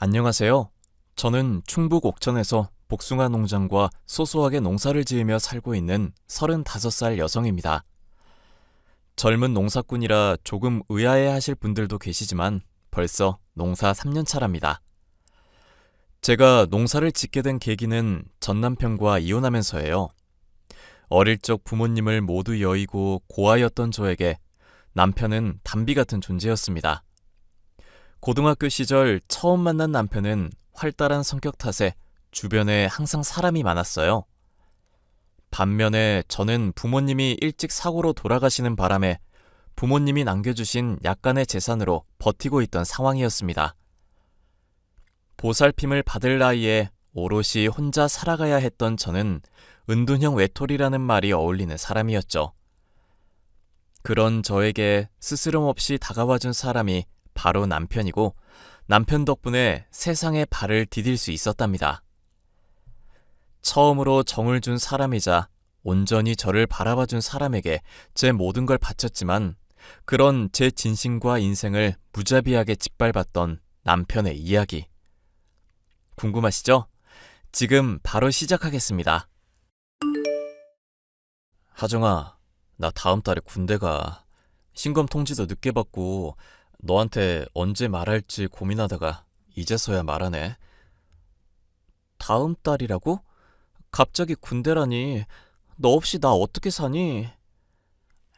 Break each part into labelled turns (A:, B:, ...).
A: 안녕하세요. 저는 충북 옥천에서 복숭아 농장과 소소하게 농사를 지으며 살고 있는 35살 여성입니다. 젊은 농사꾼이라 조금 의아해 하실 분들도 계시지만 벌써 농사 3년 차랍니다. 제가 농사를 짓게 된 계기는 전 남편과 이혼하면서예요. 어릴 적 부모님을 모두 여의고 고아였던 저에게 남편은 담비 같은 존재였습니다. 고등학교 시절 처음 만난 남편은 활달한 성격 탓에 주변에 항상 사람이 많았어요. 반면에 저는 부모님이 일찍 사고로 돌아가시는 바람에 부모님이 남겨주신 약간의 재산으로 버티고 있던 상황이었습니다. 보살핌을 받을 나이에 오롯이 혼자 살아가야 했던 저는 은둔형 외톨이라는 말이 어울리는 사람이었죠. 그런 저에게 스스럼 없이 다가와준 사람이 바로 남편이고 남편 덕분에 세상에 발을 디딜 수 있었답니다. 처음으로 정을 준 사람이자 온전히 저를 바라봐준 사람에게 제 모든 걸 바쳤지만 그런 제 진심과 인생을 무자비하게 짓밟았던 남편의 이야기. 궁금하시죠? 지금 바로 시작하겠습니다. 하정아, 나 다음 달에 군대 가. 신검 통지도 늦게 받고 너한테 언제 말할지 고민하다가 이제서야 말하네. 다음 달이라고? 갑자기 군대라니. 너 없이 나 어떻게 사니?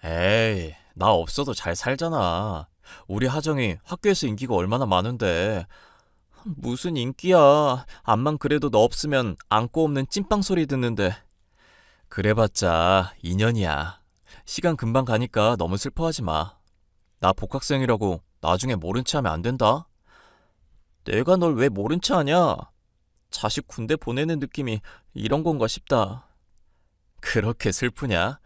A: 에이, 나 없어도 잘 살잖아. 우리 하정이 학교에서 인기가 얼마나 많은데. 무슨 인기야. 암만 그래도 너 없으면 안고 없는 찐빵 소리 듣는데. 그래봤자 2년이야. 시간 금방 가니까 너무 슬퍼하지 마. 나 복학생이라고 나중에 모른 체 하면 안 된다. 내가 널 왜 모른 체 하냐? 자식 군대 보내는 느낌이 이런 건가 싶다. 그렇게 슬프냐?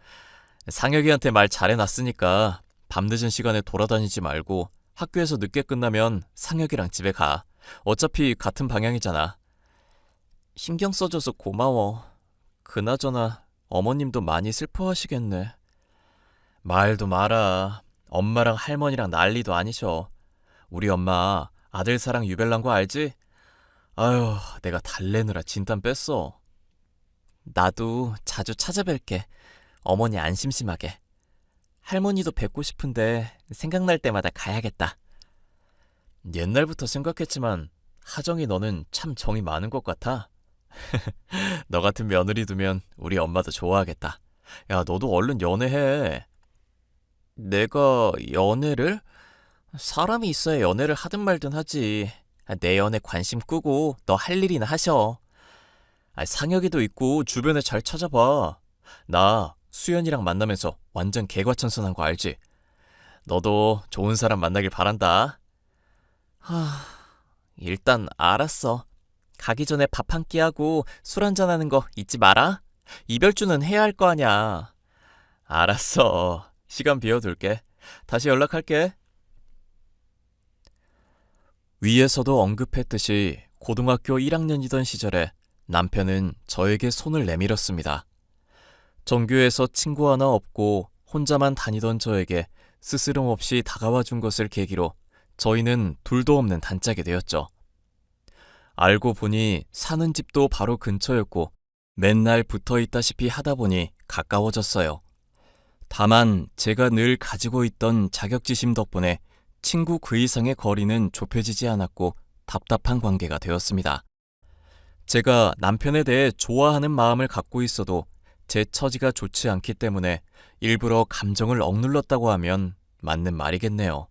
A: 상혁이한테 말 잘해놨으니까 밤늦은 시간에 돌아다니지 말고 학교에서 늦게 끝나면 상혁이랑 집에 가. 어차피 같은 방향이잖아. 신경 써줘서 고마워. 그나저나 어머님도 많이 슬퍼하시겠네. 말도 마라. 엄마랑 할머니랑 난리도 아니셔. 우리 엄마 아들 사랑 유별난 거 알지? 아유, 내가 달래느라 진땀 뺐어. 나도 자주 찾아뵐게. 어머니 안 심심하게. 할머니도 뵙고 싶은데 생각날 때마다 가야겠다. 옛날부터 생각했지만 하정이 너는 참 정이 많은 것 같아. 너 같은 며느리 두면 우리 엄마도 좋아하겠다. 야, 너도 얼른 연애해. 내가 연애를? 사람이 있어야 연애를 하든 말든 하지. 내 연애 관심 끄고 너 할 일이나 하셔. 상혁이도 있고 주변에 잘 찾아봐. 나 수연이랑 만나면서 완전 개과천선한 거 알지? 너도 좋은 사람 만나길 바란다. 일단 알았어. 가기 전에 밥 한 끼 하고 술 한잔 하는 거 잊지 마라. 이별주는 해야 할 거 아냐. 알았어. 시간 비워둘게. 다시 연락할게. 위에서도 언급했듯이 고등학교 1학년이던 시절에 남편은 저에게 손을 내밀었습니다. 전교에서 친구 하나 없고 혼자만 다니던 저에게 스스럼 없이 다가와 준 것을 계기로 저희는 둘도 없는 단짝이 되었죠. 알고 보니 사는 집도 바로 근처였고 맨날 붙어 있다시피 하다 보니 가까워졌어요. 다만 제가 늘 가지고 있던 자격지심 덕분에 친구 그 이상의 거리는 좁혀지지 않았고 답답한 관계가 되었습니다. 제가 남편에 대해 좋아하는 마음을 갖고 있어도 제 처지가 좋지 않기 때문에 일부러 감정을 억눌렀다고 하면 맞는 말이겠네요.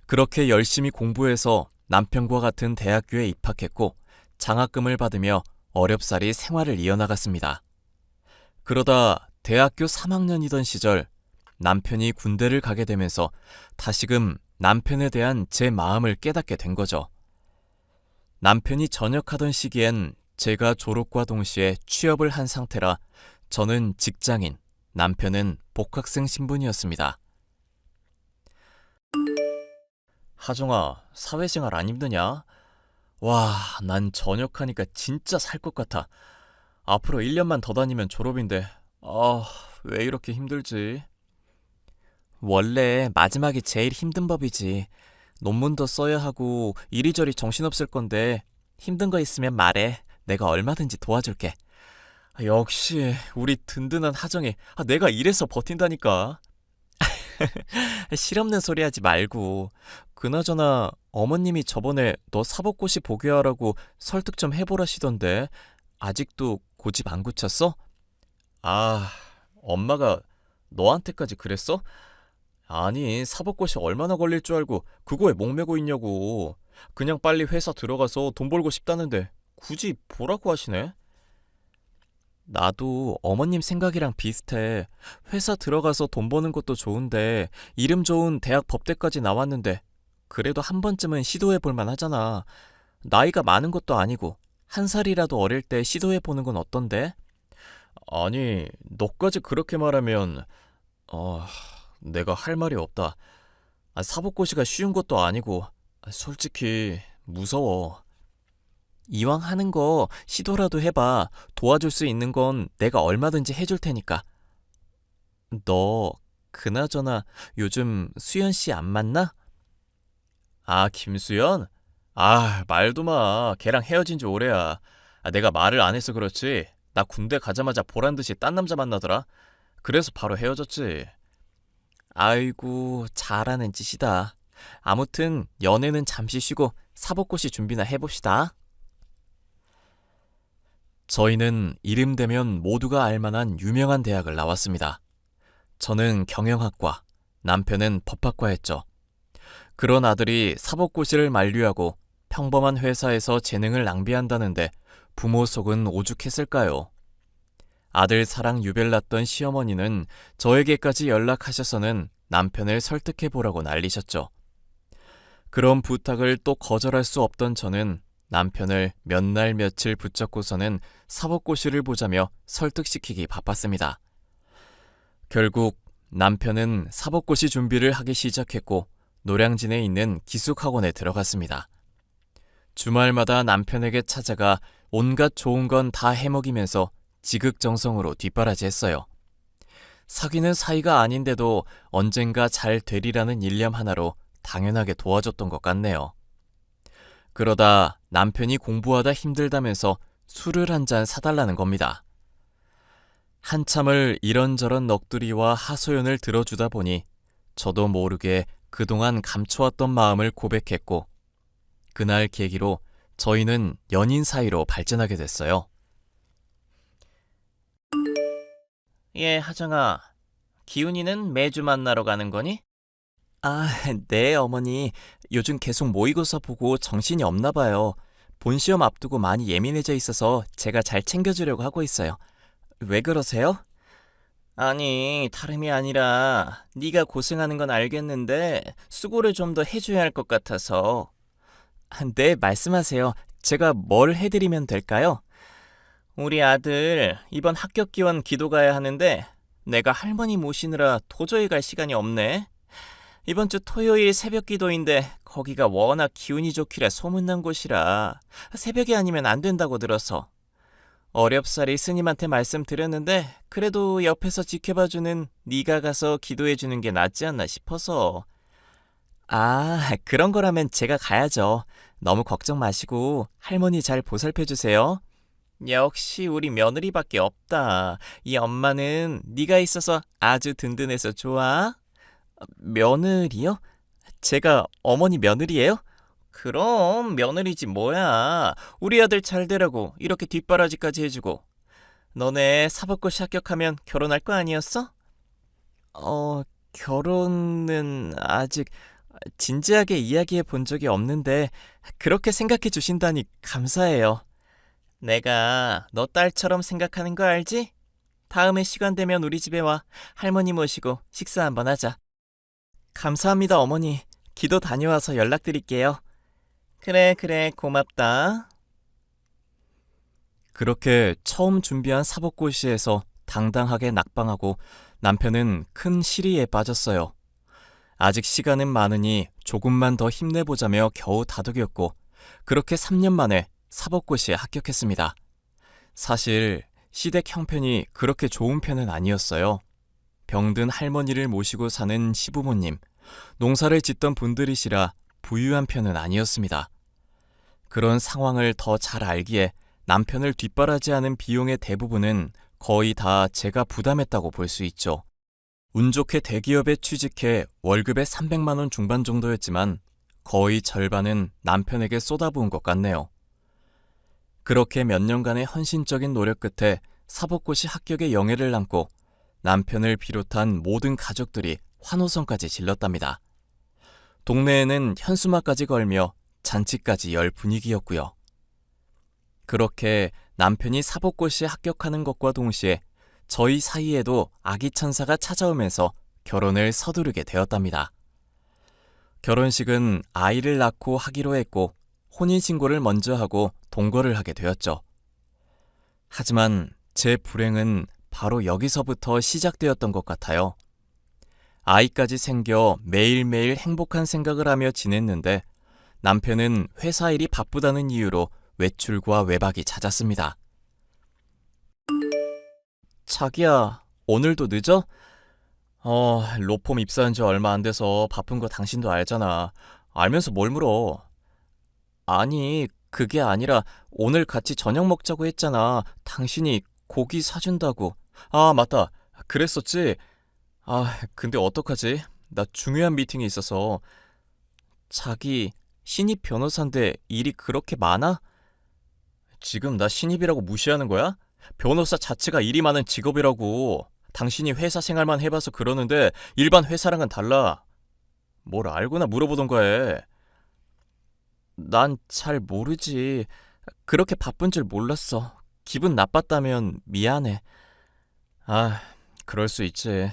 A: 그렇게 열심히 공부해서 남편과 같은 대학교에 입학했고 장학금을 받으며 어렵사리 생활을 이어나갔습니다. 그러다 대학교 3학년이던 시절 남편이 군대를 가게 되면서 다시금 남편에 대한 제 마음을 깨닫게 된 거죠. 남편이 전역하던 시기엔 제가 졸업과 동시에 취업을 한 상태라 저는 직장인, 남편은 복학생 신분이었습니다. 하정아, 사회생활 안 힘드냐? 와, 난 전역하니까 진짜 살 것 같아. 앞으로 1년만 더 다니면 졸업인데, 왜 이렇게 힘들지? 원래 마지막이 제일 힘든 법이지. 논문도 써야 하고 이리저리 정신없을 건데 힘든 거 있으면 말해. 내가 얼마든지 도와줄게. 역시 우리 든든한 하정이. 내가 이래서 버틴다니까. 실없는 소리 하지 말고. 그나저나 어머님이 저번에 너 사법고시 보게 하라고 설득 좀 해보라시던데 아직도 고집 안 굳혔어? 아, 엄마가 너한테까지 그랬어? 아니, 사법고시 얼마나 걸릴 줄 알고 그거에 목매고 있냐고. 그냥 빨리 회사 들어가서 돈 벌고 싶다는데 굳이 보라고 하시네? 나도 어머님 생각이랑 비슷해. 회사 들어가서 돈 버는 것도 좋은데 이름 좋은 대학 법대까지 나왔는데 그래도 한 번쯤은 시도해 볼 만하잖아. 나이가 많은 것도 아니고 한 살이라도 어릴 때 시도해 보는 건 어떤데? 아니, 너까지 그렇게 말하면 어, 내가 할 말이 없다. 사법고시가 쉬운 것도 아니고 솔직히 무서워. 이왕 하는 거 시도라도 해봐. 도와줄 수 있는 건 내가 얼마든지 해줄 테니까. 너 그나저나 요즘 수연 씨 안 만나? 아, 김수연? 말도 마. 걔랑 헤어진 지 오래야. 내가 말을 안 해서 그렇지. 나 군대 가자마자 보란 듯이 딴 남자 만나더라. 그래서 바로 헤어졌지. 아이고, 잘하는 짓이다. 아무튼 연애는 잠시 쉬고 사법고시 준비나 해봅시다. 저희는 이름 대면 모두가 알만한 유명한 대학을 나왔습니다. 저는 경영학과, 남편은 법학과였죠. 그런 아들이 사법고시를 만류하고 평범한 회사에서 재능을 낭비한다는데 부모 속은 오죽했을까요? 아들 사랑 유별났던 시어머니는 저에게까지 연락하셔서는 남편을 설득해보라고 난리셨죠. 그런 부탁을 또 거절할 수 없던 저는 남편을 몇 날 며칠 붙잡고서는 사법고시를 보자며 설득시키기 바빴습니다. 결국 남편은 사법고시 준비를 하기 시작했고 노량진에 있는 기숙학원에 들어갔습니다. 주말마다 남편에게 찾아가 온갖 좋은 건 다 해먹이면서 지극정성으로 뒷바라지했어요. 사귀는 사이가 아닌데도 언젠가 잘 되리라는 일념 하나로 당연하게 도와줬던 것 같네요. 그러다 남편이 공부하다 힘들다면서 술을 한 잔 사달라는 겁니다. 한참을 이런저런 넋두리와 하소연을 들어주다 보니 저도 모르게 그동안 감춰왔던 마음을 고백했고 그날 계기로 저희는 연인 사이로 발전하게 됐어요. 예, 하정아. 기훈이는 매주 만나러 가는 거니? 네, 어머니. 요즘 계속 모의고사 보고 정신이 없나 봐요. 본시험 앞두고 많이 예민해져 있어서 제가 잘 챙겨주려고 하고 있어요. 왜 그러세요? 아니, 다름이 아니라 네가 고생하는 건 알겠는데 수고를 좀 더 해줘야 할 것 같아서. 네, 말씀하세요. 제가 뭘 해드리면 될까요? 우리 아들 이번 합격 기원 기도 가야 하는데 내가 할머니 모시느라 도저히 갈 시간이 없네. 이번 주 토요일 새벽 기도인데 거기가 워낙 기운이 좋기라 소문난 곳이라 새벽이 아니면 안 된다고 들어서 어렵사리 스님한테 말씀드렸는데 그래도 옆에서 지켜봐주는 네가 가서 기도해주는 게 낫지 않나 싶어서. 그런 거라면 제가 가야죠. 너무 걱정 마시고 할머니 잘 보살펴주세요. 역시 우리 며느리밖에 없다. 이 엄마는 네가 있어서 아주 든든해서 좋아. 며느리요? 제가 어머니 며느리예요? 그럼 며느리지 뭐야. 우리 아들 잘 되라고 이렇게 뒷바라지까지 해주고. 너네 사법고시 합격하면 결혼할 거 아니었어? 결혼은 아직 진지하게 이야기해 본 적이 없는데 그렇게 생각해 주신다니 감사해요. 내가 너 딸처럼 생각하는 거 알지? 다음에 시간 되면 우리 집에 와. 할머니 모시고 식사 한번 하자. 감사합니다, 어머니. 기도 다녀와서 연락드릴게요. 그래, 고맙다. 그렇게 처음 준비한 사법고시에서 당당하게 낙방하고 남편은 큰 시리에 빠졌어요. 아직 시간은 많으니 조금만 더 힘내보자며 겨우 다독였고 그렇게 3년 만에 사법고시에 합격했습니다. 사실 시댁 형편이 그렇게 좋은 편은 아니었어요. 병든 할머니를 모시고 사는 시부모님, 농사를 짓던 분들이시라 부유한 편은 아니었습니다. 그런 상황을 더 잘 알기에 남편을 뒷바라지하는 비용의 대부분은 거의 다 제가 부담했다고 볼 수 있죠. 운 좋게 대기업에 취직해 월급의 300만 원 중반 정도였지만 거의 절반은 남편에게 쏟아부은 것 같네요. 그렇게 몇 년간의 헌신적인 노력 끝에 사법고시 합격의 영예를 안고 남편을 비롯한 모든 가족들이 환호성까지 질렀답니다. 동네에는 현수막까지 걸며 잔치까지 열 분위기였고요. 그렇게 남편이 사법고시에 합격하는 것과 동시에 저희 사이에도 아기 천사가 찾아오면서 결혼을 서두르게 되었답니다. 결혼식은 아이를 낳고 하기로 했고 혼인신고를 먼저 하고 동거를 하게 되었죠. 하지만 제 불행은 바로 여기서부터 시작되었던 것 같아요. 아이까지 생겨 매일매일 행복한 생각을 하며 지냈는데 남편은 회사 일이 바쁘다는 이유로 외출과 외박이 잦았습니다. 자기야, 오늘도 늦어? 로펌 입사한 지 얼마 안 돼서 바쁜 거 당신도 알잖아. 알면서 뭘 물어? 아니, 그게 아니라 오늘 같이 저녁 먹자고 했잖아. 당신이 고기 사준다고. 아, 맞다. 그랬었지? 근데 어떡하지? 나 중요한 미팅이 있어서. 자기, 신입 변호사인데 일이 그렇게 많아? 지금 나 신입이라고 무시하는 거야? 변호사 자체가 일이 많은 직업이라고. 당신이 회사 생활만 해봐서 그러는데 일반 회사랑은 달라. 뭘 알고나 물어보던가 해. 난 잘 모르지. 그렇게 바쁜 줄 몰랐어. 기분 나빴다면 미안해. 그럴 수 있지.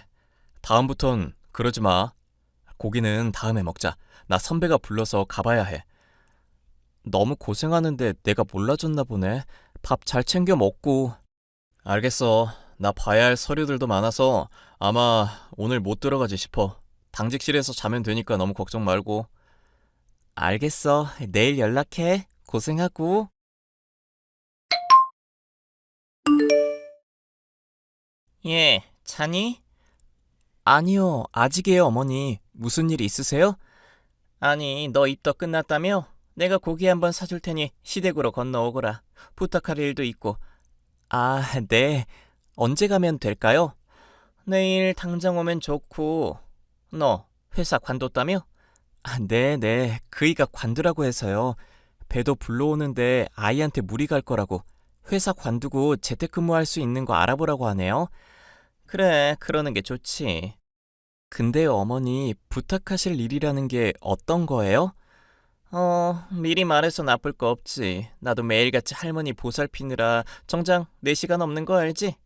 A: 다음부턴 그러지 마. 고기는 다음에 먹자. 나 선배가 불러서 가봐야 해. 너무 고생하는데 내가 몰라줬나 보네. 밥 잘 챙겨 먹고. 알겠어. 나 봐야 할 서류들도 많아서 아마 오늘 못 들어가지 싶어. 당직실에서 자면 되니까 너무 걱정 말고. 알겠어. 내일 연락해. 고생하고. 예, 자니? 아니요, 아직이에요, 어머니. 무슨 일 있으세요? 아니, 너 입덧 끝났다며? 내가 고기 한번 사줄 테니 시댁으로 건너오거라. 부탁할 일도 있고. 네. 언제 가면 될까요? 내일 당장 오면 좋고. 너 회사 관뒀다며? 네네. 그이가 관두라고 해서요. 배도 불러오는데 아이한테 무리 갈 거라고. 회사 관두고 재택근무할 수 있는 거 알아보라고 하네요. 그래, 그러는 게 좋지. 근데요, 어머니, 부탁하실 일이라는 게 어떤 거예요? 미리 말해서 나쁠 거 없지. 나도 매일같이 할머니 보살피느라 정작 4시간 없는 거 알지?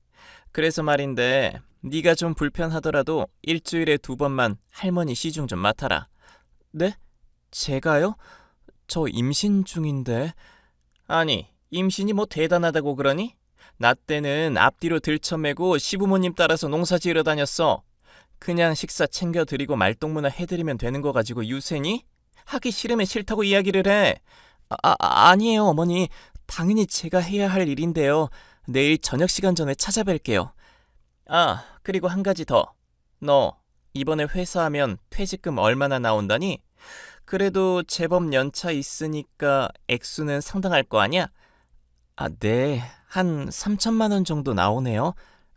A: 그래서 말인데 네가 좀 불편하더라도 일주일에 2번만 할머니 시중 좀 맡아라. 네? 제가요? 저 임신 중인데. 아니, 임신이 뭐 대단하다고 그러니? 나 때는 앞뒤로 들쳐매고 시부모님 따라서 농사 지으러 다녔어. 그냥 식사 챙겨드리고 말동무나 해드리면 되는 거 가지고 유세니? 하기 싫으면 싫다고 이야기를 해. 아니에요, 어머니. 당연히 제가 해야 할 일인데요. 내일 저녁 시간 전에 찾아뵐게요. 그리고 한 가지 더. 너 이번에 회사하면 퇴직금 얼마나 나온다니? 그래도 제법 연차 있으니까 액수는 상당할 거 아니야? 네. 한 3천만 원 정도 나오네요.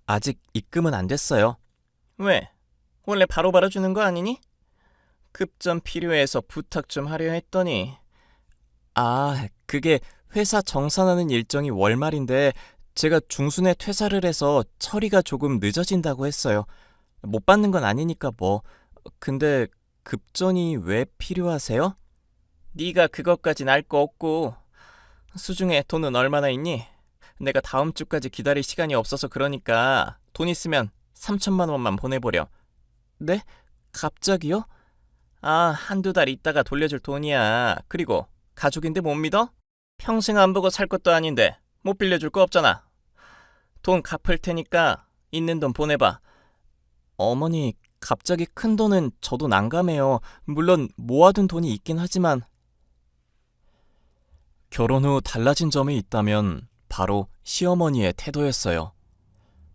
A: 아직 입금은 안 됐어요. 왜? 원래 바로바로 주는 거 아니니? 급전 필요해서 부탁 좀 하려 했더니. 그게 회사 정산하는 일정이 월말인데 제가 중순에 퇴사를 해서 처리가 조금 늦어진다고 했어요. 못 받는 건 아니니까 뭐. 근데 급전이 왜 필요하세요? 네가 그것까진 알 거 없고. 수중에 돈은 얼마나 있니? 내가 다음 주까지 기다릴 시간이 없어서 그러니까 돈 있으면 3천만 원만 보내버려. 네? 갑자기요? 한두 달 있다가 돌려줄 돈이야. 그리고 가족인데 못 믿어? 평생 안 보고 살 것도 아닌데 못 빌려줄 거 없잖아. 돈 갚을 테니까 있는 돈 보내봐. 어머니, 갑자기 큰 돈은 저도 난감해요. 물론 모아둔 돈이 있긴 하지만. 결혼 후 달라진 점이 있다면 바로 시어머니의 태도였어요.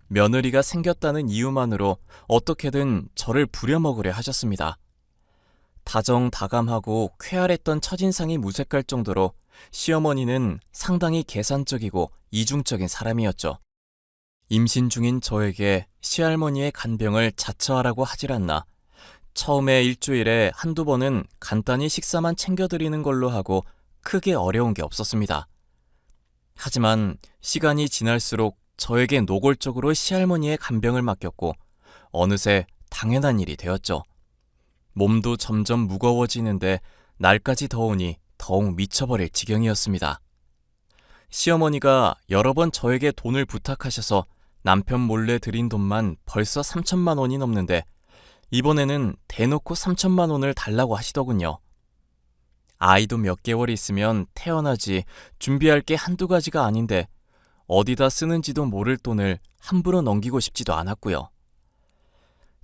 A: 며느리가 생겼다는 이유만으로 어떻게든 저를 부려먹으려 하셨습니다. 다정다감하고 쾌활했던 첫인상이 무색할 정도로 시어머니는 상당히 계산적이고 이중적인 사람이었죠. 임신 중인 저에게 시할머니의 간병을 자처하라고 하질 않나 처음에 일주일에 한두 번은 간단히 식사만 챙겨드리는 걸로 하고 크게 어려운 게 없었습니다. 하지만 시간이 지날수록 저에게 노골적으로 시할머니의 간병을 맡겼고 어느새 당연한 일이 되었죠. 몸도 점점 무거워지는데 날까지 더우니 더욱 미쳐버릴 지경이었습니다. 시어머니가 여러 번 저에게 돈을 부탁하셔서 남편 몰래 드린 돈만 벌써 3천만 원이 넘는데 이번에는 대놓고 3천만 원을 달라고 하시더군요. 아이도 몇 개월 있으면 태어나지 준비할 게 한두 가지가 아닌데 어디다 쓰는지도 모를 돈을 함부로 넘기고 싶지도 않았고요.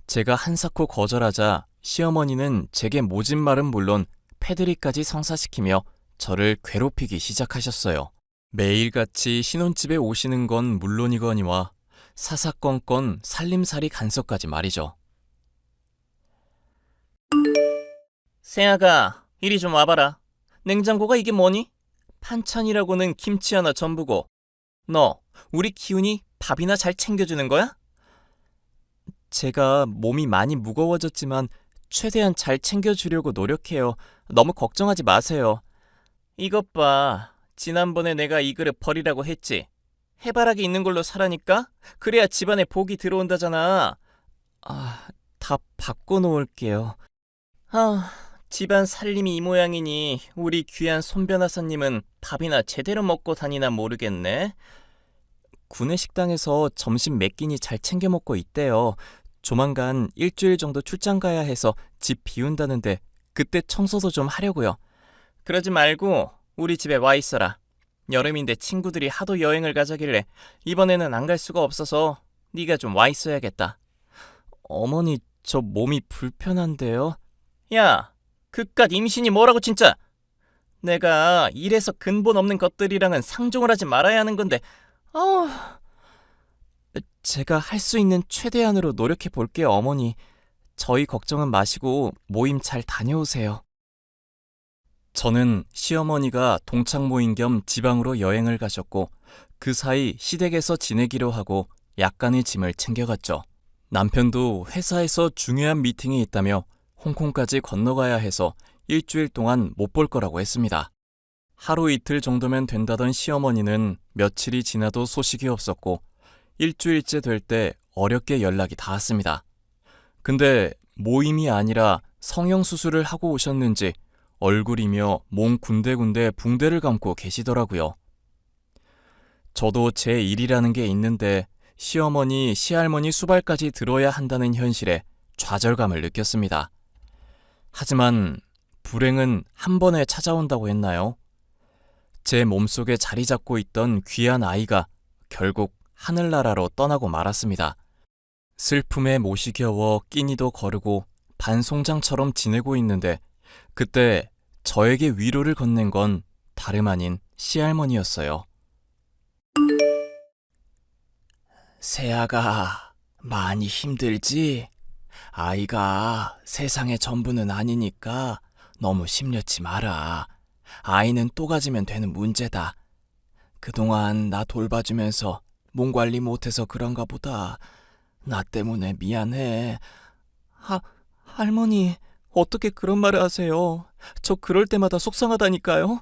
A: 제가 한사코 거절하자 시어머니는 제게 모진 말은 물론 패드립까지 성사시키며 저를 괴롭히기 시작하셨어요. 매일같이 신혼집에 오시는 건 물론이거니와 사사건건 살림살이 간섭까지 말이죠. 세아가 이리 좀 와봐라. 냉장고가 이게 뭐니? 반찬이라고는 김치 하나 전부고 너 우리 기훈이 밥이나 잘 챙겨주는 거야? 제가 몸이 많이 무거워졌지만 최대한 잘 챙겨주려고 노력해요. 너무 걱정하지 마세요. 이것 봐. 지난번에 내가 이 그릇 버리라고 했지. 해바라기 있는 걸로 사라니까? 그래야 집안에 복이 들어온다잖아. 다 바꿔놓을게요. 집안 살림이 이 모양이니 우리 귀한 손변호사님은 밥이나 제대로 먹고 다니나 모르겠네. 구내식당에서 점심 몇 끼니 잘 챙겨 먹고 있대요. 조만간 일주일 정도 출장 가야 해서 집 비운다는데 그때 청소도 좀 하려고요. 그러지 말고 우리 집에 와 있어라. 여름인데 친구들이 하도 여행을 가자길래 이번에는 안 갈 수가 없어서 네가 좀 와 있어야겠다. 어머니, 저 몸이 불편한데요? 야, 그깟 임신이 뭐라고 진짜. 내가 이래서 근본 없는 것들이랑은 상종을 하지 말아야 하는 건데. 제가 할 수 있는 최대한으로 노력해 볼게요, 어머니. 저희 걱정은 마시고 모임 잘 다녀오세요. 저는 시어머니가 동창 모임 겸 지방으로 여행을 가셨고 그 사이 시댁에서 지내기로 하고 약간의 짐을 챙겨갔죠. 남편도 회사에서 중요한 미팅이 있다며 홍콩까지 건너가야 해서 일주일 동안 못 볼 거라고 했습니다. 하루 이틀 정도면 된다던 시어머니는 며칠이 지나도 소식이 없었고 일주일째 될 때 어렵게 연락이 닿았습니다. 근데 모임이 아니라 성형수술을 하고 오셨는지 얼굴이며 몸 군데군데 붕대를 감고 계시더라고요. 저도 제 일이라는 게 있는데 시어머니, 시할머니 수발까지 들어야 한다는 현실에 좌절감을 느꼈습니다. 하지만 불행은 한 번에 찾아온다고 했나요? 제 몸속에 자리 잡고 있던 귀한 아이가 결국 하늘나라로 떠나고 말았습니다. 슬픔에 못이 겨워 끼니도 거르고 반송장처럼 지내고 있는데 그때 저에게 위로를 건넨 건 다름 아닌 시할머니였어요. 세아가 많이 힘들지? 아이가 세상의 전부는 아니니까 너무 심려치 마라. 아이는 또 가지면 되는 문제다. 그동안 나 돌봐주면서 몸 관리 못해서 그런가 보다. 나 때문에 미안해. 할머니, 어떻게 그런 말을 하세요? 저 그럴 때마다 속상하다니까요.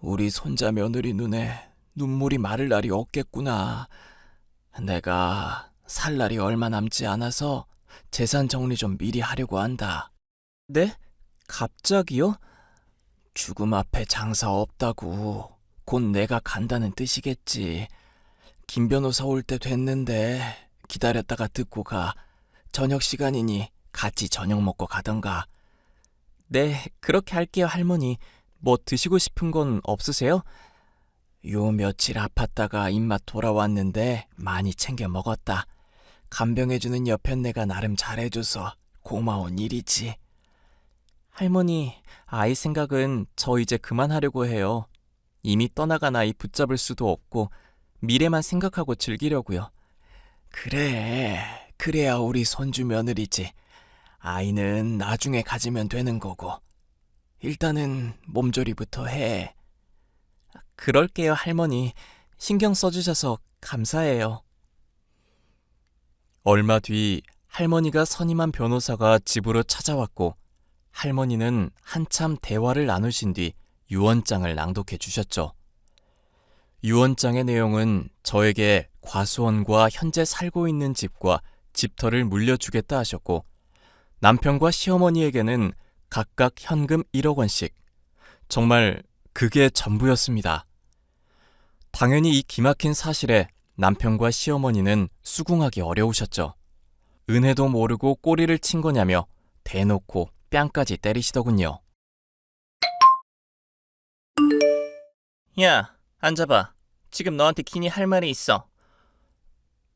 A: 우리 손자 며느리 눈에 눈물이 마를 날이 없겠구나. 내가 살 날이 얼마 남지 않아서 재산 정리 좀 미리 하려고 한다. 네? 갑자기요? 죽음 앞에 장사 없다고. 곧 내가 간다는 뜻이겠지. 김 변호사 올 때 됐는데 기다렸다가 듣고 가. 저녁 시간이니 같이 저녁 먹고 가던가. 네, 그렇게 할게요, 할머니. 뭐 드시고 싶은 건 없으세요? 요 며칠 아팠다가 입맛 돌아왔는데 많이 챙겨 먹었다. 간병해주는 여편네가 나름 잘해줘서 고마운 일이지. 할머니, 아이 생각은 저 이제 그만하려고 해요. 이미 떠나간 아이 붙잡을 수도 없고 미래만 생각하고 즐기려고요. 그래, 그래야 우리 손주 며느리지. 아이는 나중에 가지면 되는 거고. 일단은 몸조리부터 해. 그럴게요, 할머니. 신경 써주셔서 감사해요. 얼마 뒤 할머니가 선임한 변호사가 집으로 찾아왔고 할머니는 한참 대화를 나누신 뒤 유언장을 낭독해 주셨죠. 유언장의 내용은 저에게 과수원과 현재 살고 있는 집과 집터를 물려주겠다 하셨고 남편과 시어머니에게는 각각 현금 1억 원씩. 정말 그게 전부였습니다. 당연히 이 기막힌 사실에 남편과 시어머니는 수긍하기 어려우셨죠. 은혜도 모르고 꼬리를 친 거냐며 대놓고 뺨까지 때리시더군요. 야, 앉아봐. 지금 너한테 긴히 할 말이 있어.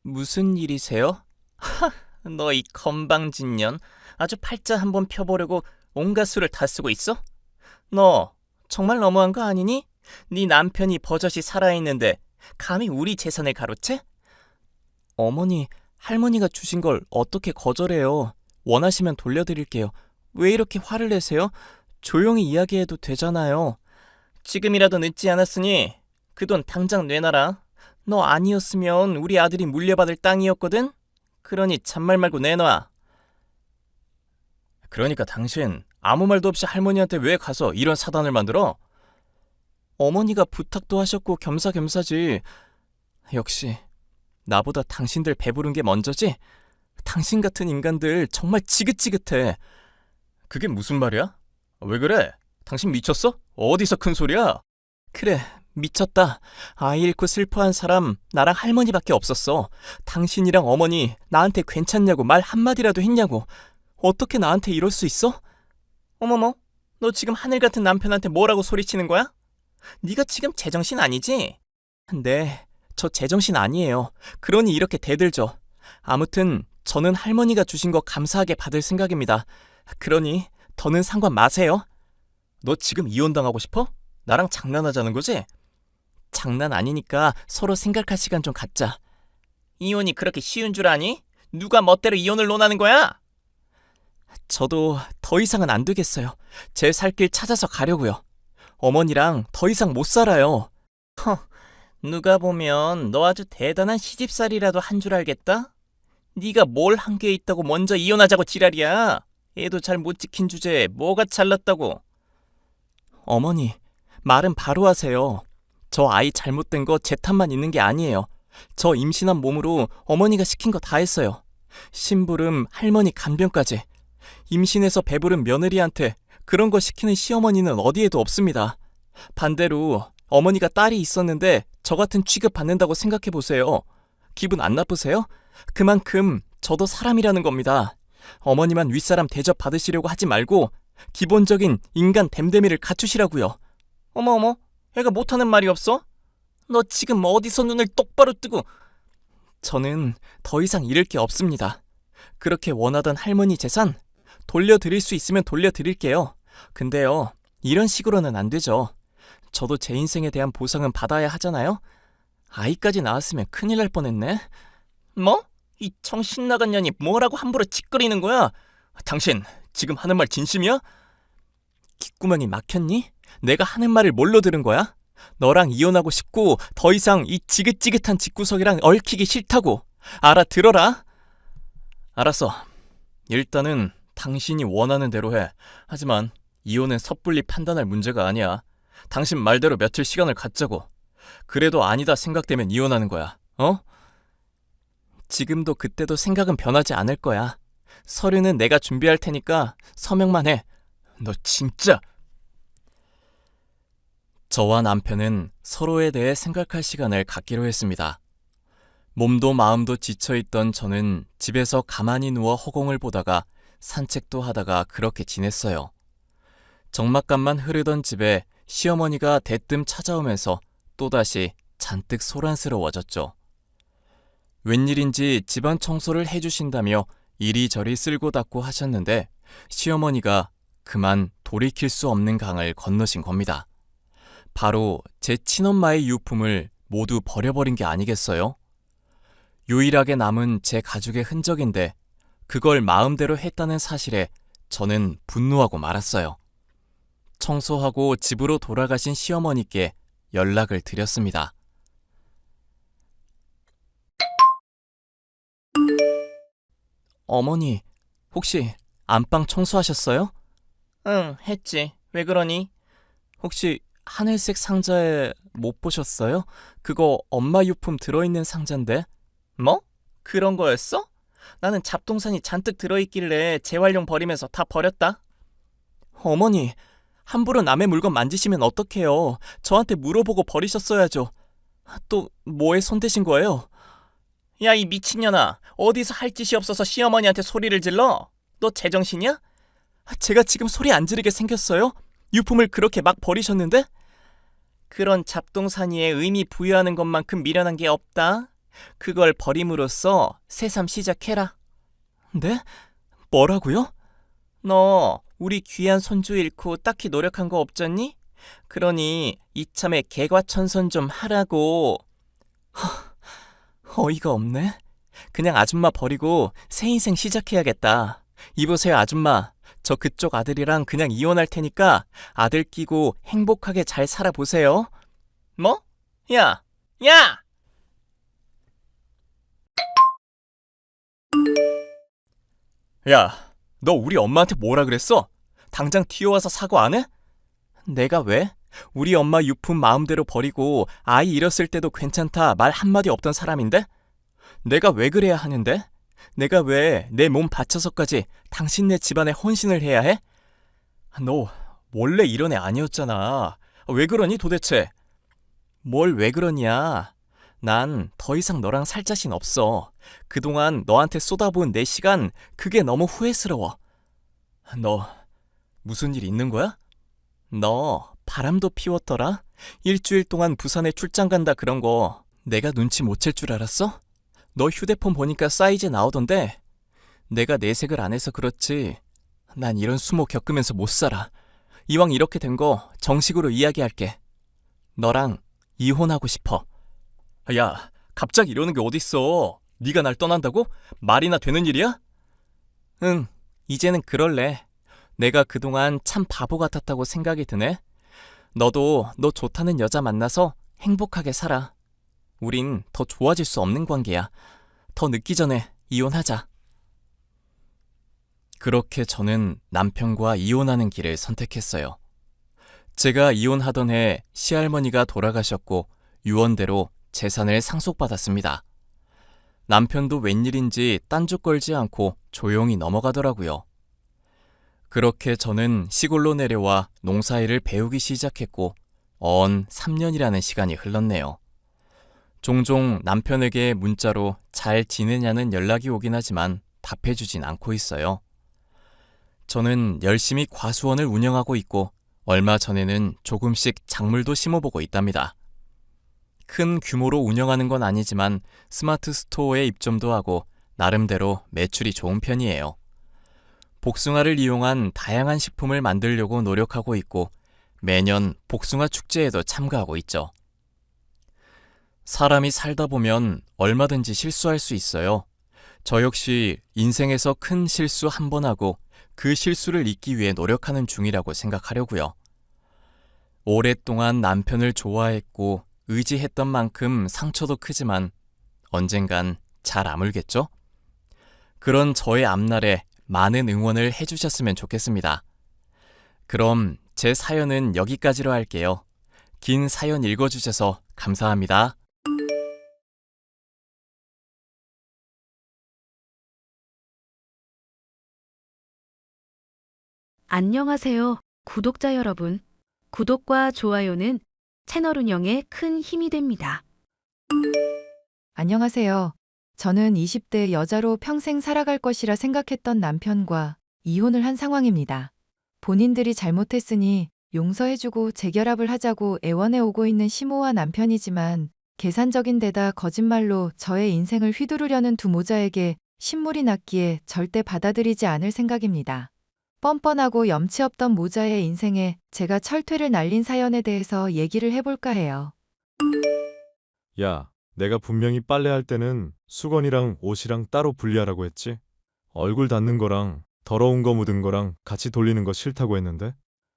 A: 무슨 일이세요? 하, 너 이 건방진년. 아주 팔자 한번 펴보려고 온갖 수를 다 쓰고 있어? 너 정말 너무한 거 아니니? 네 남편이 버젓이 살아있는데 감히 우리 재산을 가로채? 어머니, 할머니가 주신 걸 어떻게 거절해요? 원하시면 돌려드릴게요. 왜 이렇게 화를 내세요? 조용히 이야기해도 되잖아요. 지금이라도 늦지 않았으니 그 돈 당장 내놔라. 너 아니었으면 우리 아들이 물려받을 땅이었거든? 그러니 잔말 말고 내놔. 그러니까 당신 아무 말도 없이 할머니한테 왜 가서 이런 사단을 만들어? 어머니가 부탁도 하셨고 겸사겸사지. 역시 나보다 당신들 배부른 게 먼저지? 당신 같은 인간들 정말 지긋지긋해. 그게 무슨 말이야? 왜 그래? 당신 미쳤어? 어디서 큰 소리야? 그래, 미쳤다. 아이 잃고 슬퍼한 사람 나랑 할머니밖에 없었어. 당신이랑 어머니 나한테 괜찮냐고 말 한마디라도 했냐고. 어떻게 나한테 이럴 수 있어? 어머머, 너 지금 하늘 같은 남편한테 뭐라고 소리치는 거야? 네가 지금 제정신 아니지? 네, 저 제정신 아니에요. 그러니 이렇게 대들죠. 아무튼 저는 할머니가 주신 거 감사하게 받을 생각입니다. 그러니 더는 상관 마세요. 너 지금 이혼당하고 싶어? 나랑 장난하자는 거지? 장난 아니니까 서로 생각할 시간 좀 갖자. 이혼이 그렇게 쉬운 줄 아니? 누가 멋대로 이혼을 논하는 거야? 저도 더 이상은 안 되겠어요. 제 살 길 찾아서 가려고요. 어머니랑 더 이상 못 살아요. 누가 보면 너 아주 대단한 시집살이라도 한 줄 알겠다? 네가 뭘 한 게 있다고 먼저 이혼하자고 지랄이야. 애도 잘 못 지킨 주제에 뭐가 잘났다고. 어머니, 말은 바로 하세요. 저 아이 잘못된 거 제 탓만 있는 게 아니에요. 저 임신한 몸으로 어머니가 시킨 거 다 했어요. 심부름, 할머니 간병까지. 임신해서 배부른 며느리한테 그런 거 시키는 시어머니는 어디에도 없습니다. 반대로 어머니가 딸이 있었는데 저 같은 취급 받는다고 생각해보세요. 기분 안 나쁘세요? 그만큼 저도 사람이라는 겁니다. 어머니만 윗사람 대접 받으시려고 하지 말고 기본적인 인간 됨됨이를 갖추시라고요. 어머, 애가 못하는 말이 없어? 너 지금 어디서 눈을 똑바로 뜨고. 저는 더 이상 잃을 게 없습니다. 그렇게 원하던 할머니 재산 돌려드릴 수 있으면 돌려드릴게요. 근데요, 이런 식으로는 안 되죠. 저도 제 인생에 대한 보상은 받아야 하잖아요. 아이까지 낳았으면 큰일 날 뻔했네. 뭐? 이 정신 나간 년이 뭐라고 함부로 찌끄리는 거야? 당신 지금 하는 말 진심이야? 귓구멍이 막혔니? 내가 하는 말을 뭘로 들은 거야? 너랑 이혼하고 싶고 더 이상 이 지긋지긋한 집구석이랑 얽히기 싫다고. 알아들어라. 알았어. 일단은 당신이 원하는 대로 해. 하지만 이혼은 섣불리 판단할 문제가 아니야. 당신 말대로 며칠 시간을 갖자고. 그래도 아니다 생각되면 이혼하는 거야. 어? 지금도 그때도 생각은 변하지 않을 거야. 서류는 내가 준비할 테니까 서명만 해. 너 진짜. 저와 남편은 서로에 대해 생각할 시간을 갖기로 했습니다. 몸도 마음도 지쳐있던 저는 집에서 가만히 누워 허공을 보다가 산책도 하다가 그렇게 지냈어요. 적막감만 흐르던 집에 시어머니가 대뜸 찾아오면서 또다시 잔뜩 소란스러워졌죠. 웬일인지 집안 청소를 해주신다며 이리저리 쓸고 닦고 하셨는데 시어머니가 그만 돌이킬 수 없는 강을 건너신 겁니다. 바로 제 친엄마의 유품을 모두 버려버린 게 아니겠어요? 유일하게 남은 제 가죽의 흔적인데 그걸 마음대로 했다는 사실에 저는 분노하고 말았어요. 청소하고 집으로 돌아가신 시어머니께 연락을 드렸습니다. 어머니, 혹시 안방 청소하셨어요? 응, 했지. 왜 그러니? 혹시 하늘색 상자에 못 보셨어요? 그거 엄마 유품 들어있는 상자인데. 뭐? 그런 거였어? 나는 잡동사니 잔뜩 들어있길래 재활용 버리면서 다 버렸다. 어머니, 함부로 남의 물건 만지시면 어떡해요. 저한테 물어보고 버리셨어야죠. 또 뭐에 손대신 거예요? 야, 이 미친년아. 어디서 할 짓이 없어서 시어머니한테 소리를 질러? 너 제정신이야? 제가 지금 소리 안 지르게 생겼어요? 유품을 그렇게 막 버리셨는데? 그런 잡동사니에 의미 부여하는 것만큼 미련한 게 없다. 그걸 버림으로써 새삼 시작해라. 네? 뭐라고요? 너 우리 귀한 손주 잃고 딱히 노력한 거 없잖니? 그러니 이참에 개과천선 좀 하라고. 어이가 없네. 그냥 아줌마 버리고 새 인생 시작해야겠다. 이보세요, 아줌마. 저 그쪽 아들이랑 그냥 이혼할 테니까 아들 끼고 행복하게 잘 살아보세요. 뭐? 야! 야! 야, 너 우리 엄마한테 뭐라 그랬어? 당장 튀어와서 사과 안 해? 내가 왜? 우리 엄마 유품 마음대로 버리고 아이 잃었을 때도 괜찮다 말 한마디 없던 사람인데? 내가 왜 그래야 하는데? 내가 왜 내 몸 바쳐서까지 당신네 집안에 헌신을 해야 해? 너 원래 이런 애 아니었잖아. 왜 그러니 도대체? 뭘 왜 그러냐? 난 더 이상 너랑 살 자신 없어. 그동안 너한테 쏟아부은 내 시간, 그게 너무 후회스러워. 너 무슨 일 있는 거야? 너 바람도 피웠더라? 일주일 동안 부산에 출장 간다 그런 거 내가 눈치 못 챌 줄 알았어? 너 휴대폰 보니까 사이즈 나오던데 내가 내색을 안 해서 그렇지 난 이런 수모 겪으면서 못 살아. 이왕 이렇게 된 거 정식으로 이야기할게. 너랑 이혼하고 싶어. 야, 갑자기 이러는 게 어딨어. 네가 날 떠난다고? 말이나 되는 일이야? 응, 이제는 그럴래. 내가 그동안 참 바보 같았다고 생각이 드네. 너도 너 좋다는 여자 만나서 행복하게 살아. 우린 더 좋아질 수 없는 관계야. 더 늦기 전에 이혼하자. 그렇게 저는 남편과 이혼하는 길을 선택했어요. 제가 이혼하던 해 시할머니가 돌아가셨고 유언대로 재산을 상속받았습니다. 남편도 웬일인지 딴죽 걸지 않고 조용히 넘어가더라고요. 그렇게 저는 시골로 내려와 농사일을 배우기 시작했고 3년이라는 시간이 흘렀네요. 종종 남편에게 문자로 잘 지내냐는 연락이 오긴 하지만 답해주진 않고 있어요. 저는 열심히 과수원을 운영하고 있고 얼마 전에는 조금씩 작물도 심어보고 있답니다. 큰 규모로 운영하는 건 아니지만 스마트 스토어에 입점도 하고 나름대로 매출이 좋은 편이에요. 복숭아를 이용한 다양한 식품을 만들려고 노력하고 있고 매년 복숭아 축제에도 참가하고 있죠. 사람이 살다 보면 얼마든지 실수할 수 있어요. 저 역시 인생에서 큰 실수 한 번 하고 그 실수를 잊기 위해 노력하는 중이라고 생각하려고요. 오랫동안 남편을 좋아했고 의지했던 만큼 상처도 크지만 언젠간 잘 아물겠죠? 그런 저의 앞날에 많은 응원을 해주셨으면 좋겠습니다. 그럼 제 사연은 여기까지로 할게요. 긴 사연 읽어주셔서 감사합니다.
B: 안녕하세요, 구독자 여러분. 구독과 좋아요는 채널 운영에 큰 힘이 됩니다.
C: 안녕하세요. 저는 20대 여자로 평생 살아갈 것이라 생각했던 남편과 이혼을 한 상황입니다. 본인들이 잘못했으니 용서해주고 재결합을 하자고 애원해 오고 있는 시모와 남편이지만 계산적인 데다 거짓말로 저의 인생을 휘두르려는 두 모자에게 신물이 났기에 절대 받아들이지 않을 생각입니다. 뻔뻔하고 염치 없던 모자의 인생에 제가 철퇴를 날린 사연에 대해서 얘기를 해볼까 해요.
D: 야, 내가 분명히 빨래할 때는 수건이랑 옷이랑 따로 분리하라고 했지? 얼굴 닿는 거랑 더러운 거 묻은 거랑 같이 돌리는 거 싫다고 했는데?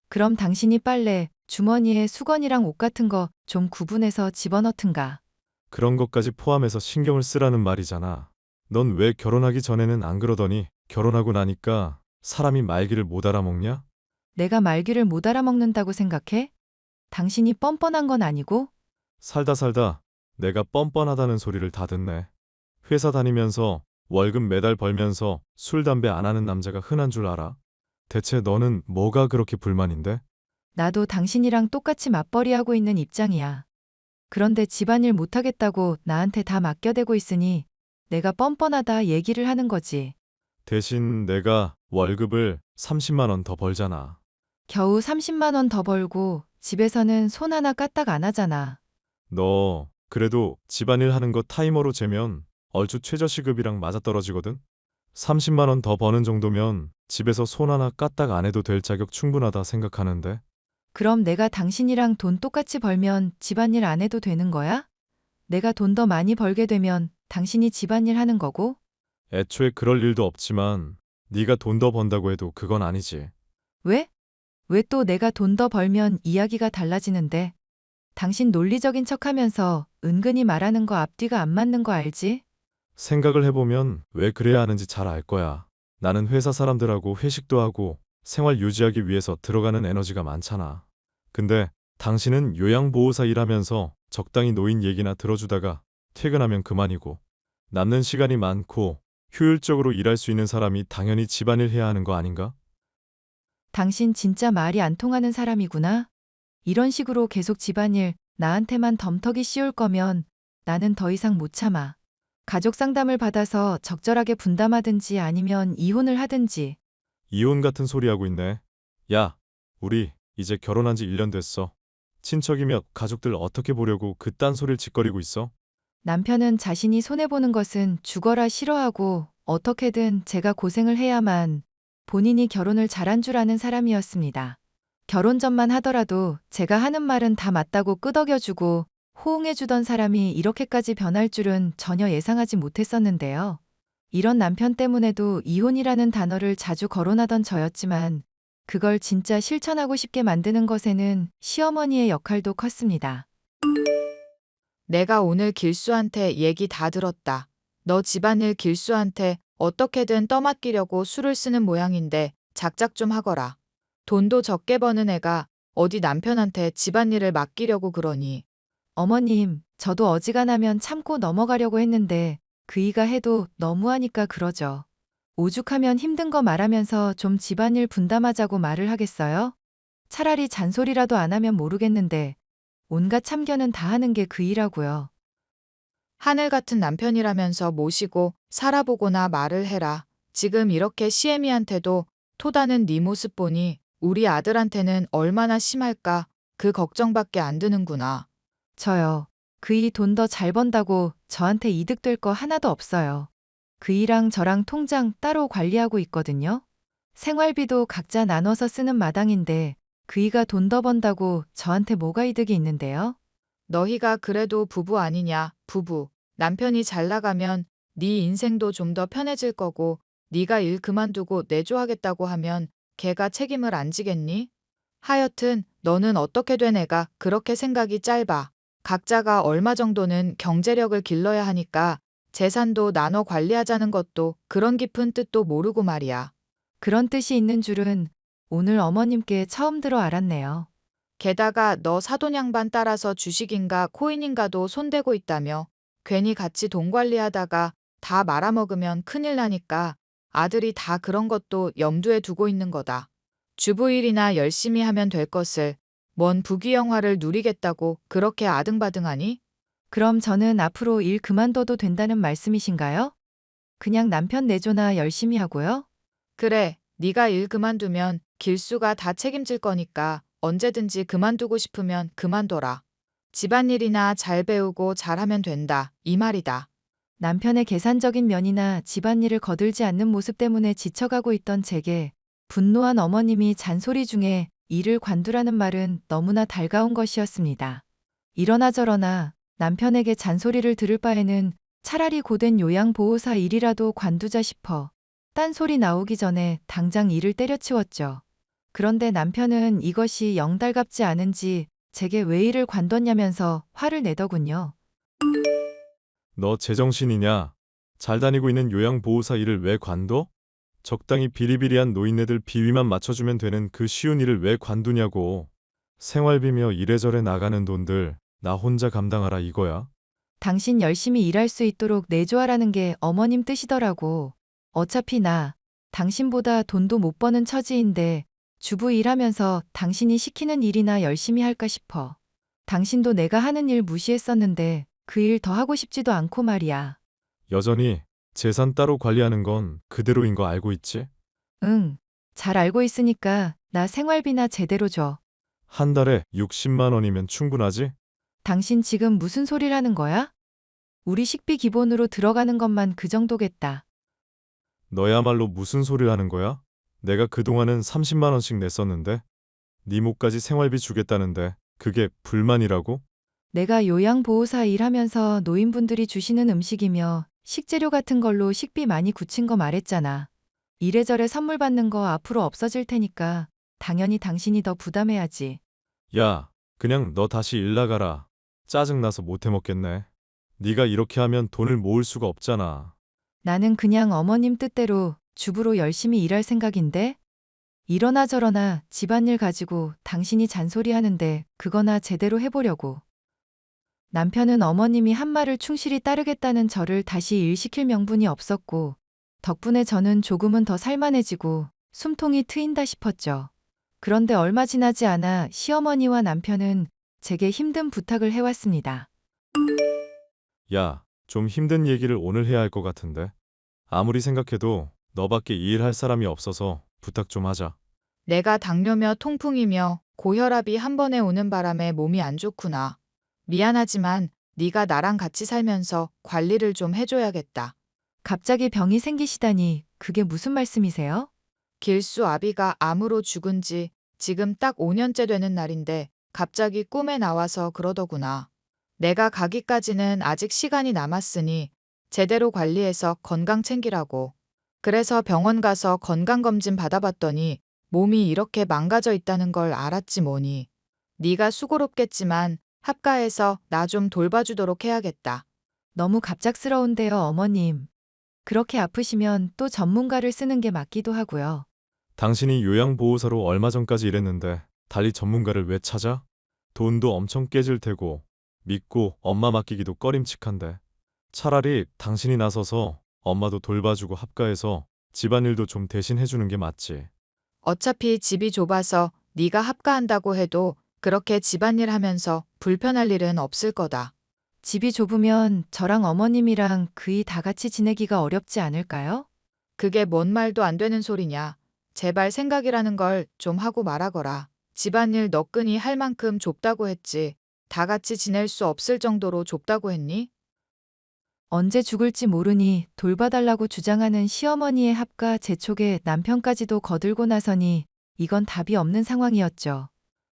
C: 그럼 당신이 빨래, 주머니에 수건이랑 옷 같은 거 좀 구분해서 집어넣든가.
D: 그런 것까지 포함해서 신경을 쓰라는 말이잖아. 넌 왜 결혼하기 전에는 안 그러더니 결혼하고 나니까 사람이 말귀를 못 알아먹냐?
C: 내가 말귀를 못 알아먹는다고 생각해? 당신이 뻔뻔한 건 아니고?
D: 살다 살다 내가 뻔뻔하다는 소리를 다 듣네. 회사 다니면서 월급 매달 벌면서 술, 담배 안 하는 남자가 흔한 줄 알아? 대체 너는 뭐가 그렇게 불만인데?
C: 나도 당신이랑 똑같이 맞벌이하고 있는 입장이야. 그런데 집안일 못하겠다고 나한테 다 맡겨대고 있으니 내가 뻔뻔하다 얘기를 하는 거지.
D: 대신 내가 월급을 30만 원 더 벌잖아.
C: 겨우 30만 원 더 벌고 집에서는 손 하나 까딱 안 하잖아.
D: 너 그래도 집안일 하는 거 타이머로 재면 얼추 최저시급이랑 맞아떨어지거든? 30만 원 더 버는 정도면 집에서 손 하나 까딱 안 해도 될 자격 충분하다 생각하는데?
C: 그럼 내가 당신이랑 돈 똑같이 벌면 집안일 안 해도 되는 거야? 내가 돈 더 많이 벌게 되면 당신이 집안일 하는 거고?
D: 애초에 그럴 일도 없지만 네가 돈 더 번다고 해도 그건 아니지.
C: 왜? 왜 또 내가 돈 더 벌면 이야기가 달라지는데? 당신 논리적인 척하면서 은근히 말하는 거 앞뒤가 안 맞는 거 알지?
D: 생각을 해보면 왜 그래야 하는지 잘 알 거야. 나는 회사 사람들하고 회식도 하고 생활 유지하기 위해서 들어가는 에너지가 많잖아. 근데 당신은 요양보호사 일하면서 적당히 노인 얘기나 들어주다가 퇴근하면 그만이고 남는 시간이 많고 효율적으로 일할 수 있는 사람이 당연히 집안일 해야 하는 거 아닌가?
C: 당신 진짜 말이 안 통하는 사람이구나. 이런 식으로 계속 집안일 나한테만 덤터기 씌울 거면 나는 더 이상 못 참아. 가족 상담을 받아서 적절하게 분담하든지 아니면 이혼을 하든지.
D: 이혼 같은 소리 하고 있네. 야, 우리 이제 결혼한 지 1년 됐어. 친척이며 가족들 어떻게 보려고 그딴 소리를 짓거리고 있어?
C: 남편은 자신이 손해보는 것은 죽어라 싫어하고 어떻게든 제가 고생을 해야만 본인이 결혼을 잘한 줄 아는 사람이었습니다. 결혼 전만 하더라도 제가 하는 말은 다 맞다고 끄덕여주고 호응해주던 사람이 이렇게까지 변할 줄은 전혀 예상하지 못했었는데요. 이런 남편 때문에도 이혼이라는 단어를 자주 거론하던 저였지만 그걸 진짜 실천하고 싶게 만드는 것에는 시어머니의 역할도 컸습니다.
E: 내가 오늘 길수한테 얘기 다 들었다. 너 집안일 길수한테 어떻게든 떠맡기려고 수를 쓰는 모양인데 작작 좀 하거라. 돈도 적게 버는 애가 어디 남편한테 집안일을 맡기려고 그러니.
C: 어머님, 저도 어지간하면 참고 넘어가려고 했는데 그이가 해도 너무하니까 그러죠. 오죽하면 힘든 거 말하면서 좀 집안일 분담하자고 말을 하겠어요? 차라리 잔소리라도 안 하면 모르겠는데 온갖 참견은 다 하는 게 그이라고요.
E: 하늘 같은 남편이라면서 모시고 살아보거나 말을 해라. 지금 이렇게 시애미한테도 토다는 네 모습 보니 우리 아들한테는 얼마나 심할까 그 걱정밖에 안 드는구나.
C: 저요. 그이 돈 더 잘 번다고 저한테 이득될 거 하나도 없어요. 그이랑 저랑 통장 따로 관리하고 있거든요. 생활비도 각자 나눠서 쓰는 마당인데 그이가 돈 더 번다고 저한테 뭐가 이득이 있는데요?
E: 너희가 그래도 부부 아니냐, 부부. 남편이 잘 나가면 네 인생도 좀 더 편해질 거고 네가 일 그만두고 내조하겠다고 하면 걔가 책임을 안 지겠니? 하여튼 너는 어떻게 된 애가 그렇게 생각이 짧아. 각자가 얼마 정도는 경제력을 길러야 하니까 재산도 나눠 관리하자는 것도 그런 깊은 뜻도 모르고 말이야.
C: 그런 뜻이 있는 줄은 오늘 어머님께 처음 들어 알았네요.
E: 게다가 너 사돈 양반 따라서 주식인가 코인인가도 손대고 있다며 괜히 같이 돈 관리하다가 다 말아먹으면 큰일 나니까 아들이 다 그런 것도 염두에 두고 있는 거다. 주부일이나 열심히 하면 될 것을 뭔 부귀영화를 누리겠다고 그렇게 아등바등하니?
C: 그럼 저는 앞으로 일 그만둬도 된다는 말씀이신가요? 그냥 남편 내조나 열심히 하고요?
E: 그래, 네가 일 그만두면 길수가 다 책임질 거니까 언제든지 그만두고 싶으면 그만둬라. 집안일이나 잘 배우고 잘하면 된다. 이 말이다.
C: 남편의 계산적인 면이나 집안일을 거들지 않는 모습 때문에 지쳐가고 있던 제게 분노한 어머님이 잔소리 중에 일을 관두라는 말은 너무나 달가운 것이었습니다. 이러나 저러나 남편에게 잔소리를 들을 바에는 차라리 고된 요양보호사 일이라도 관두자 싶어 딴소리 나오기 전에 당장 일을 때려치웠죠. 그런데 남편은 이것이 영 달갑지 않은지 제게 왜 일을 관뒀냐면서 화를 내더군요.
D: 너 제정신이냐? 잘 다니고 있는 요양보호사 일을 왜 관둬? 적당히 비리비리한 노인네들 비위만 맞춰주면 되는 그 쉬운 일을 왜 관두냐고. 생활비며 이래저래 나가는 돈들 나 혼자 감당하라 이거야.
C: 당신 열심히 일할 수 있도록 내조하라는 게 어머님 뜻이더라고. 어차피 나 당신보다 돈도 못 버는 처지인데 주부 일하면서 당신이 시키는 일이나 열심히 할까 싶어. 당신도 내가 하는 일 무시했었는데 그 일 더 하고 싶지도 않고 말이야.
D: 여전히 재산 따로 관리하는 건 그대로인 거 알고 있지?
C: 응, 잘 알고 있으니까 나 생활비나 제대로 줘.
D: 한 달에 60만 원이면 충분하지?
C: 당신 지금 무슨 소리를 하는 거야? 우리 식비 기본으로 들어가는 것만 그 정도겠다.
D: 너야말로 무슨 소리를 하는 거야? 내가 그동안은 30만 원씩 냈었는데 네 몫까지 생활비 주겠다는데 그게 불만이라고?
C: 내가 요양보호사 일하면서 노인분들이 주시는 음식이며 식재료 같은 걸로 식비 많이 굳힌 거 말했잖아. 이래저래 선물 받는 거 앞으로 없어질 테니까 당연히 당신이 더 부담해야지.
D: 야, 그냥 너 다시 일 나가라. 짜증나서 못 해먹겠네. 네가 이렇게 하면 돈을 모을 수가 없잖아.
C: 나는 그냥 어머님 뜻대로 주부로 열심히 일할 생각인데? 이러나 저러나 집안일 가지고 당신이 잔소리하는데 그거나 제대로 해보려고. 남편은 어머님이 한 말을 충실히 따르겠다는 저를 다시 일시킬 명분이 없었고 덕분에 저는 조금은 더 살만해지고 숨통이 트인다 싶었죠. 그런데 얼마 지나지 않아 시어머니와 남편은 제게 힘든 부탁을 해왔습니다.
D: 야, 좀 힘든 얘기를 오늘 해야 할 것 같은데. 아무리 생각해도 너밖에 이 일 할 사람이 없어서 부탁 좀 하자.
E: 내가 당뇨며 통풍이며 고혈압이 한 번에 오는 바람에 몸이 안 좋구나. 미안하지만 네가 나랑 같이 살면서 관리를 좀 해줘야겠다.
C: 갑자기 병이 생기시다니 그게 무슨 말씀이세요?
E: 길수 아비가 암으로 죽은 지 지금 딱 5년째 되는 날인데 갑자기 꿈에 나와서 그러더구나. 내가 가기까지는 아직 시간이 남았으니 제대로 관리해서 건강 챙기라고. 그래서 병원 가서 건강검진 받아봤더니 몸이 이렇게 망가져 있다는 걸 알았지 뭐니. 네가 수고롭겠지만 합가해서 나 좀 돌봐주도록 해야겠다.
C: 너무 갑작스러운데요, 어머님. 그렇게 아프시면 또 전문가를 쓰는 게 맞기도 하고요.
D: 당신이 요양보호사로 얼마 전까지 일했는데 달리 전문가를 왜 찾아? 돈도 엄청 깨질 테고 믿고 엄마 맡기기도 꺼림칙한데. 차라리 당신이 나서서 엄마도 돌봐주고 합가해서 집안일도 좀 대신 해주는 게 맞지.
E: 어차피 집이 좁아서 네가 합가한다고 해도 그렇게 집안일 하면서 불편할 일은 없을 거다.
C: 집이 좁으면 저랑 어머님이랑 그이 다 같이 지내기가 어렵지 않을까요?
E: 그게 뭔 말도 안 되는 소리냐. 제발 생각이라는 걸 좀 하고 말하거라. 집안일 너끈히 할 만큼 좁다고 했지. 다 같이 지낼 수 없을 정도로 좁다고 했니?
C: 언제 죽을지 모르니 돌봐달라고 주장하는 시어머니의 합과 재촉에 남편까지도 거들고 나서니 이건 답이 없는 상황이었죠.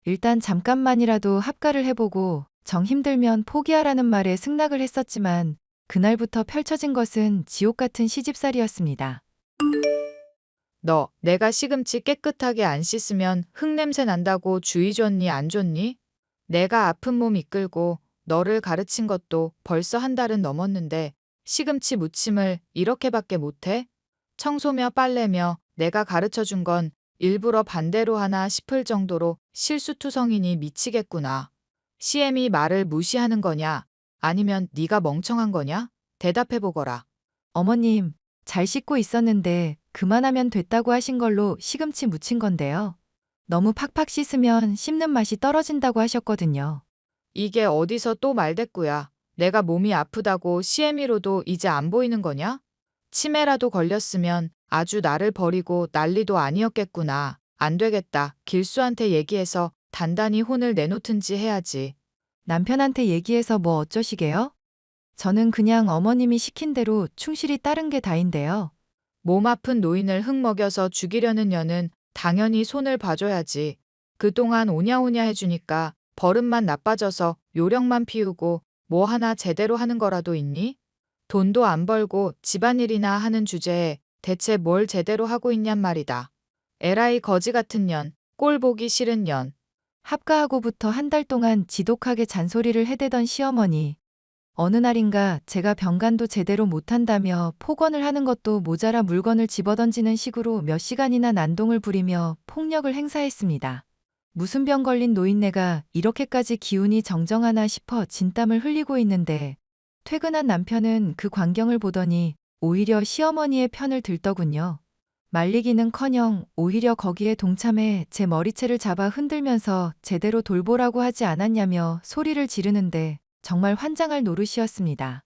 C: 일단 잠깐만이라도 합가를 해보고 정 힘들면 포기하라는 말에 승낙을 했었지만 그날부터 펼쳐진 것은 지옥 같은 시집살이였습니다.
E: 너 내가 시금치 깨끗하게 안 씻으면 흙냄새 난다고 주의 줬니 안 줬니? 내가 아픈 몸 이끌고 너를 가르친 것도 벌써 한 달은 넘었는데 시금치 무침을 이렇게밖에 못해? 청소며 빨래며 내가 가르쳐 준 건 일부러 반대로 하나 싶을 정도로 실수투성이니 미치겠구나. 시엠이 말을 무시하는 거냐? 아니면 네가 멍청한 거냐? 대답해보거라.
C: 어머님, 잘 씻고 있었는데 그만하면 됐다고 하신 걸로 시금치 무친 건데요. 너무 팍팍 씻으면 씹는 맛이 떨어진다고 하셨거든요.
E: 이게 어디서 또 말대꾸야. 내가 몸이 아프다고 CM이로도 이제 안 보이는 거냐? 치매라도 걸렸으면 아주 나를 버리고 난리도 아니었겠구나. 안 되겠다. 길수한테 얘기해서 단단히 혼을 내놓든지 해야지.
C: 남편한테 얘기해서 뭐 어쩌시게요? 저는 그냥 어머님이 시킨 대로 충실히 따른 게 다인데요.
E: 몸 아픈 노인을 흙 먹여서 죽이려는 년은 당연히 손을 봐줘야지. 그동안 오냐오냐 해주니까 버릇만 나빠져서 요령만 피우고 뭐 하나 제대로 하는 거라도 있니? 돈도 안 벌고 집안일이나 하는 주제에 대체 뭘 제대로 하고 있냔 말이다. 에라이 거지 같은 년, 꼴 보기 싫은 년.
C: 합가하고부터 한 달 동안 지독하게 잔소리를 해대던 시어머니. 어느 날인가 제가 병간도 제대로 못한다며 폭언을 하는 것도 모자라 물건을 집어던지는 식으로 몇 시간이나 난동을 부리며 폭력을 행사했습니다. 무슨 병 걸린 노인네가 이렇게까지 기운이 정정하나 싶어 진땀을 흘리고 있는데 퇴근한 남편은 그 광경을 보더니 오히려 시어머니의 편을 들더군요. 말리기는커녕 오히려 거기에 동참해 제 머리채를 잡아 흔들면서 제대로 돌보라고 하지 않았냐며 소리를 지르는데 정말 환장할 노릇이었습니다.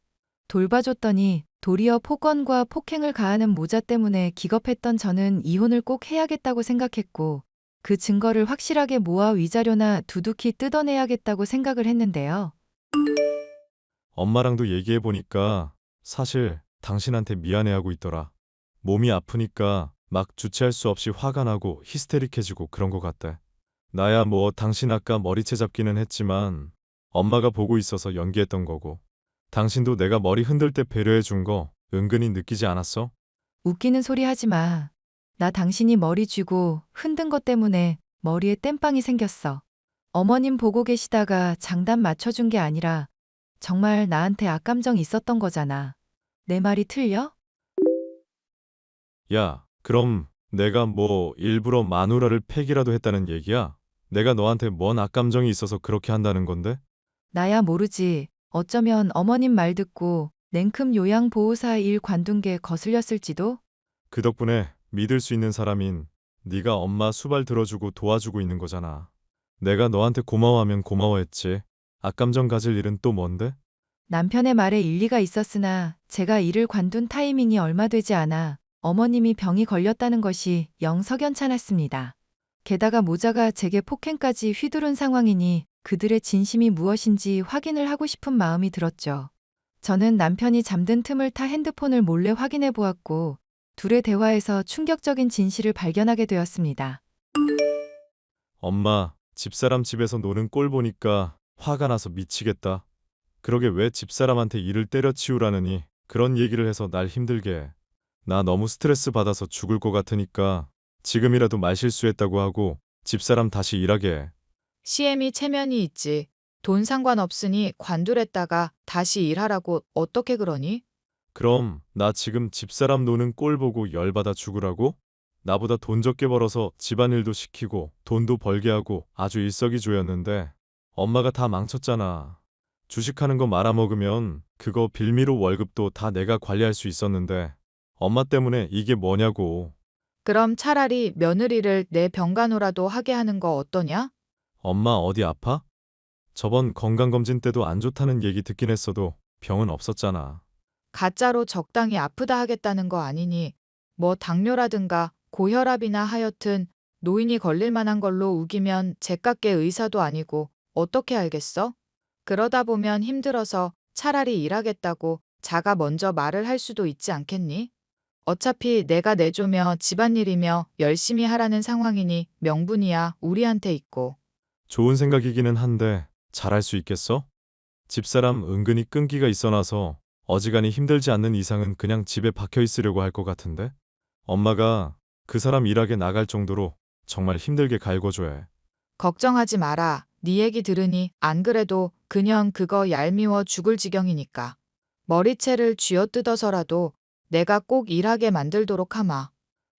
C: 돌봐줬더니 도리어 폭언과 폭행을 가하는 모자 때문에 기겁했던 저는 이혼을 꼭 해야겠다고 생각했고 그 증거를 확실하게 모아 위자료나 두둑히 뜯어내야겠다고 생각을 했는데요.
D: 엄마랑도 얘기해보니까 사실 당신한테 미안해하고 있더라. 몸이 아프니까 막 주체할 수 없이 화가 나고 히스테릭해지고 그런 것 같대. 나야 뭐 당신 아까 머리채 잡기는 했지만 엄마가 보고 있어서 연기했던 거고. 당신도 내가 머리 흔들 때 배려해 준 거 은근히 느끼지 않았어?
C: 웃기는 소리 하지 마. 나 당신이 머리 쥐고 흔든 것 때문에 머리에 땜빵이 생겼어. 어머님 보고 계시다가 장단 맞춰준 게 아니라 정말 나한테 악감정 있었던 거잖아. 내 말이 틀려?
D: 야, 그럼 내가 뭐 일부러 마누라를 패기라도 했다는 얘기야? 내가 너한테 뭔 악감정이 있어서 그렇게 한다는 건데?
C: 나야 모르지. 어쩌면 어머님 말 듣고 냉큼 요양보호사 일 관둔 게 거슬렸을지도?
D: 그 덕분에 믿을 수 있는 사람인 네가 엄마 수발 들어주고 도와주고 있는 거잖아. 내가 너한테 고마워하면 고마워했지. 악감정 가질 일은 또 뭔데?
C: 남편의 말에 일리가 있었으나 제가 일을 관둔 타이밍이 얼마 되지 않아 어머님이 병이 걸렸다는 것이 영 석연찮았습니다. 게다가 모자가 제게 폭행까지 휘두른 상황이니 그들의 진심이 무엇인지 확인을 하고 싶은 마음이 들었죠. 저는 남편이 잠든 틈을 타 핸드폰을 몰래 확인해 보았고 둘의 대화에서 충격적인 진실을 발견하게 되었습니다.
D: 엄마, 집사람 집에서 노는 꼴 보니까 화가 나서 미치겠다. 그러게 왜 집사람한테 일을 때려치우라느니 그런 얘기를 해서 날 힘들게 해. 나 너무 스트레스 받아서 죽을 것 같으니까 지금이라도 말실수했다고 하고 집사람 다시 일하게 해.
E: CM이 체면이 있지. 돈 상관없으니 관둘했다가 다시 일하라고 어떻게 그러니?
D: 그럼 나 지금 집사람 노는 꼴 보고 열받아 죽으라고? 나보다 돈 적게 벌어서 집안일도 시키고 돈도 벌게 하고 아주 일석이조였는데 엄마가 다 망쳤잖아. 주식하는 거 말아먹으면 그거 빌미로 월급도 다 내가 관리할 수 있었는데 엄마 때문에 이게 뭐냐고.
E: 그럼 차라리 며느리를 내 병간호라도 하게 하는 거 어떠냐?
D: 엄마 어디 아파? 저번 건강검진 때도 안 좋다는 얘기 듣긴 했어도 병은 없었잖아.
E: 가짜로 적당히 아프다 하겠다는 거 아니니 뭐 당뇨라든가 고혈압이나 하여튼 노인이 걸릴 만한 걸로 우기면 제깎게 의사도 아니고 어떻게 알겠어? 그러다 보면 힘들어서 차라리 일하겠다고 자가 먼저 말을 할 수도 있지 않겠니? 어차피 내가 내조며 집안일이며 열심히 하라는 상황이니 명분이야 우리한테 있고.
D: 좋은 생각이기는 한데 잘할 수 있겠어? 집사람 은근히 끈기가 있어놔서 어지간히 힘들지 않는 이상은 그냥 집에 박혀 있으려고 할 것 같은데? 엄마가 그 사람 일하게 나갈 정도로 정말 힘들게 갈궈줘야 해.
E: 걱정하지 마라. 네 얘기 들으니 안 그래도 그냥 그거 얄미워 죽을 지경이니까. 머리채를 쥐어뜯어서라도 내가 꼭 일하게 만들도록 하마.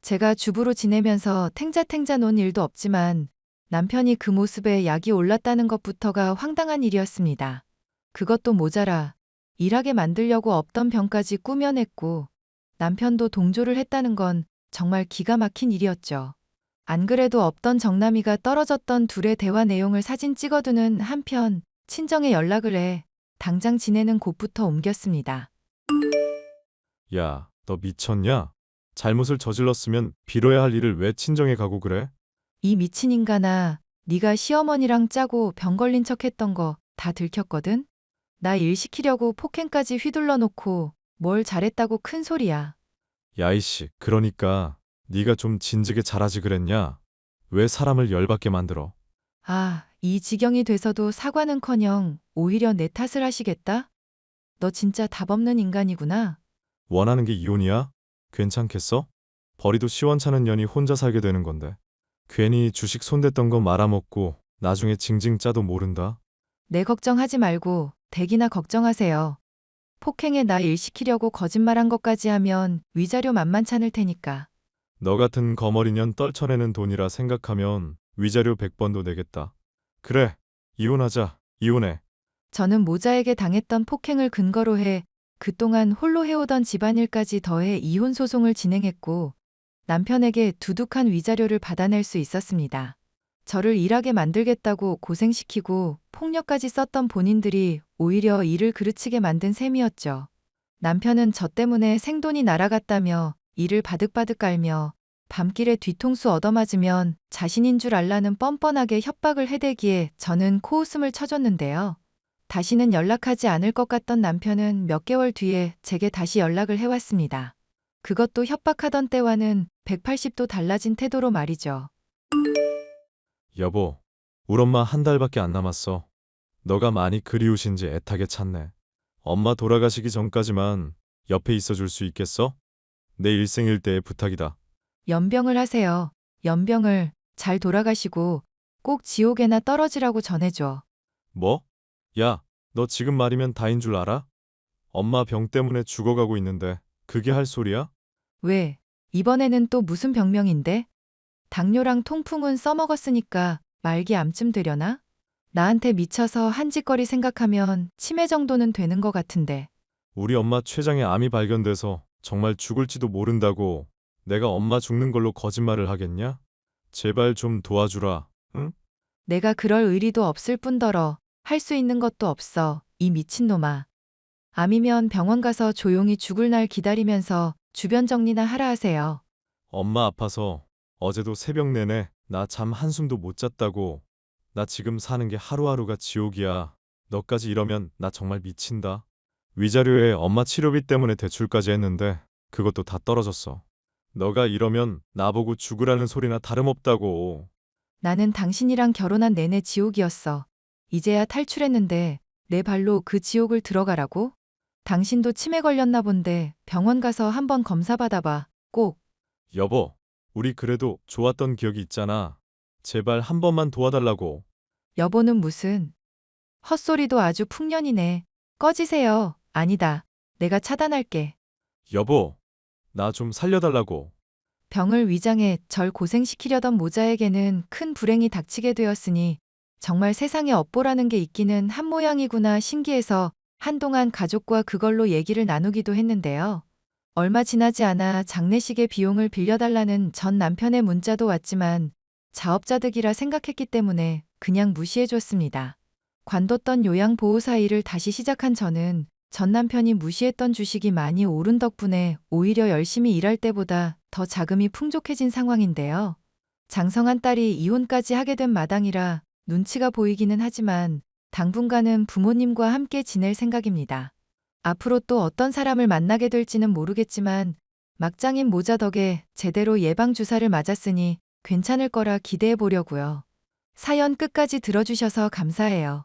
C: 제가 주부로 지내면서 탱자탱자 논 일도 없지만 남편이 그 모습에 약이 올랐다는 것부터가 황당한 일이었습니다. 그것도 모자라 일하게 만들려고 없던 병까지 꾸며냈고 남편도 동조를 했다는 건 정말 기가 막힌 일이었죠. 안 그래도 없던 정남이가 떨어졌던 둘의 대화 내용을 사진 찍어두는 한편 친정에 연락을 해 당장 지내는 곳부터 옮겼습니다.
D: 야, 너 미쳤냐? 잘못을 저질렀으면 빌어야 할 일을 왜 친정에 가고 그래?
C: 이 미친 인간아, 네가 시어머니랑 짜고 병 걸린 척 했던 거 다 들켰거든? 나 일 시키려고 폭행까지 휘둘러 놓고 뭘 잘했다고 큰 소리야.
D: 야이씨, 그러니까 네가 좀 진즉에 잘하지 그랬냐? 왜 사람을 열받게 만들어?
C: 아, 이 지경이 돼서도 사과는커녕 오히려 내 탓을 하시겠다? 너 진짜 답 없는 인간이구나.
D: 원하는 게 이혼이야? 괜찮겠어? 벌이도 시원찮은 년이 혼자 살게 되는 건데. 괜히 주식 손댔던 거 말아먹고 나중에 징징 짜도 모른다.
C: 내 걱정하지 말고 댁이나 걱정하세요. 폭행에 나 일 시키려고 거짓말한 것까지 하면 위자료 만만찮을 테니까.
D: 너 같은 거머리년 떨쳐내는 돈이라 생각하면 위자료 100번도 내겠다. 그래, 이혼하자. 이혼해.
C: 저는 모자에게 당했던 폭행을 근거로 해 그동안 홀로 해오던 집안일까지 더해 이혼 소송을 진행했고 남편에게 두둑한 위자료를 받아낼 수 있었습니다. 저를 일하게 만들겠다고 고생시키고 폭력까지 썼던 본인들이 오히려 일을 그르치게 만든 셈이었죠. 남편은 저 때문에 생돈이 날아갔다며 이를 바득바득 깔며 밤길에 뒤통수 얻어맞으면 자신인 줄 알라는 뻔뻔하게 협박을 해대기에 저는 코웃음을 쳐줬는데요. 다시는 연락하지 않을 것 같던 남편은 몇 개월 뒤에 제게 다시 연락을 해왔습니다. 그것도 협박하던 때와는 180도 달라진 태도로 말이죠.
D: 여보, 우리 엄마 한 달밖에 안 남았어. 너가 많이 그리우신지 애타게 찾네. 엄마 돌아가시기 전까지만 옆에 있어줄 수 있겠어? 내 일생일대의 부탁이다.
C: 연병을 하세요. 연병을 잘 돌아가시고 꼭 지옥에나 떨어지라고 전해줘.
D: 뭐? 야, 너 지금 말이면 다인 줄 알아? 엄마 병 때문에 죽어가고 있는데 그게 할 소리야?
C: 왜? 이번에는 또 무슨 병명인데? 당뇨랑 통풍은 써먹었으니까 말기 암쯤 되려나? 나한테 미쳐서 한 짓거리 생각하면 치매 정도는 되는 것 같은데.
D: 우리 엄마 췌장에 암이 발견돼서 정말 죽을지도 모른다고 내가 엄마 죽는 걸로 거짓말을 하겠냐? 제발 좀 도와주라, 응?
C: 내가 그럴 의리도 없을 뿐더러 할 수 있는 것도 없어, 이 미친놈아. 암이면 병원 가서 조용히 죽을 날 기다리면서 주변 정리나 하라 하세요.
D: 엄마 아파서 어제도 새벽 내내 나 잠 한숨도 못 잤다고. 나 지금 사는 게 하루하루가 지옥이야. 너까지 이러면 나 정말 미친다. 위자료에 엄마 치료비 때문에 대출까지 했는데 그것도 다 떨어졌어. 너가 이러면 나보고 죽으라는 소리나 다름없다고.
C: 나는 당신이랑 결혼한 내내 지옥이었어. 이제야 탈출했는데 내 발로 그 지옥을 들어가라고? 당신도 치매 걸렸나 본데 병원 가서 한번 검사 받아봐. 꼭.
D: 여보, 우리 그래도 좋았던 기억이 있잖아. 제발 한 번만 도와달라고.
C: 여보는 무슨. 헛소리도 아주 풍년이네. 꺼지세요. 아니다. 내가 차단할게.
D: 여보, 나 좀 살려달라고.
C: 병을 위장해 절 고생시키려던 모자에게는 큰 불행이 닥치게 되었으니 정말 세상에 업보라는 게 있기는 한 모양이구나 신기해서 한동안 가족과 그걸로 얘기를 나누기도 했는데요. 얼마 지나지 않아 장례식의 비용을 빌려달라는 전 남편의 문자도 왔지만 자업자득이라 생각했기 때문에 그냥 무시해줬습니다. 관뒀던 요양보호사 일을 다시 시작한 저는 전 남편이 무시했던 주식이 많이 오른 덕분에 오히려 열심히 일할 때보다 더 자금이 풍족해진 상황인데요. 장성한 딸이 이혼까지 하게 된 마당이라 눈치가 보이기는 하지만 당분간은 부모님과 함께 지낼 생각입니다. 앞으로 또 어떤 사람을 만나게 될지는 모르겠지만 막장인 모자 덕에 제대로 예방주사를 맞았으니 괜찮을 거라 기대해 보려고요. 사연 끝까지 들어주셔서 감사해요.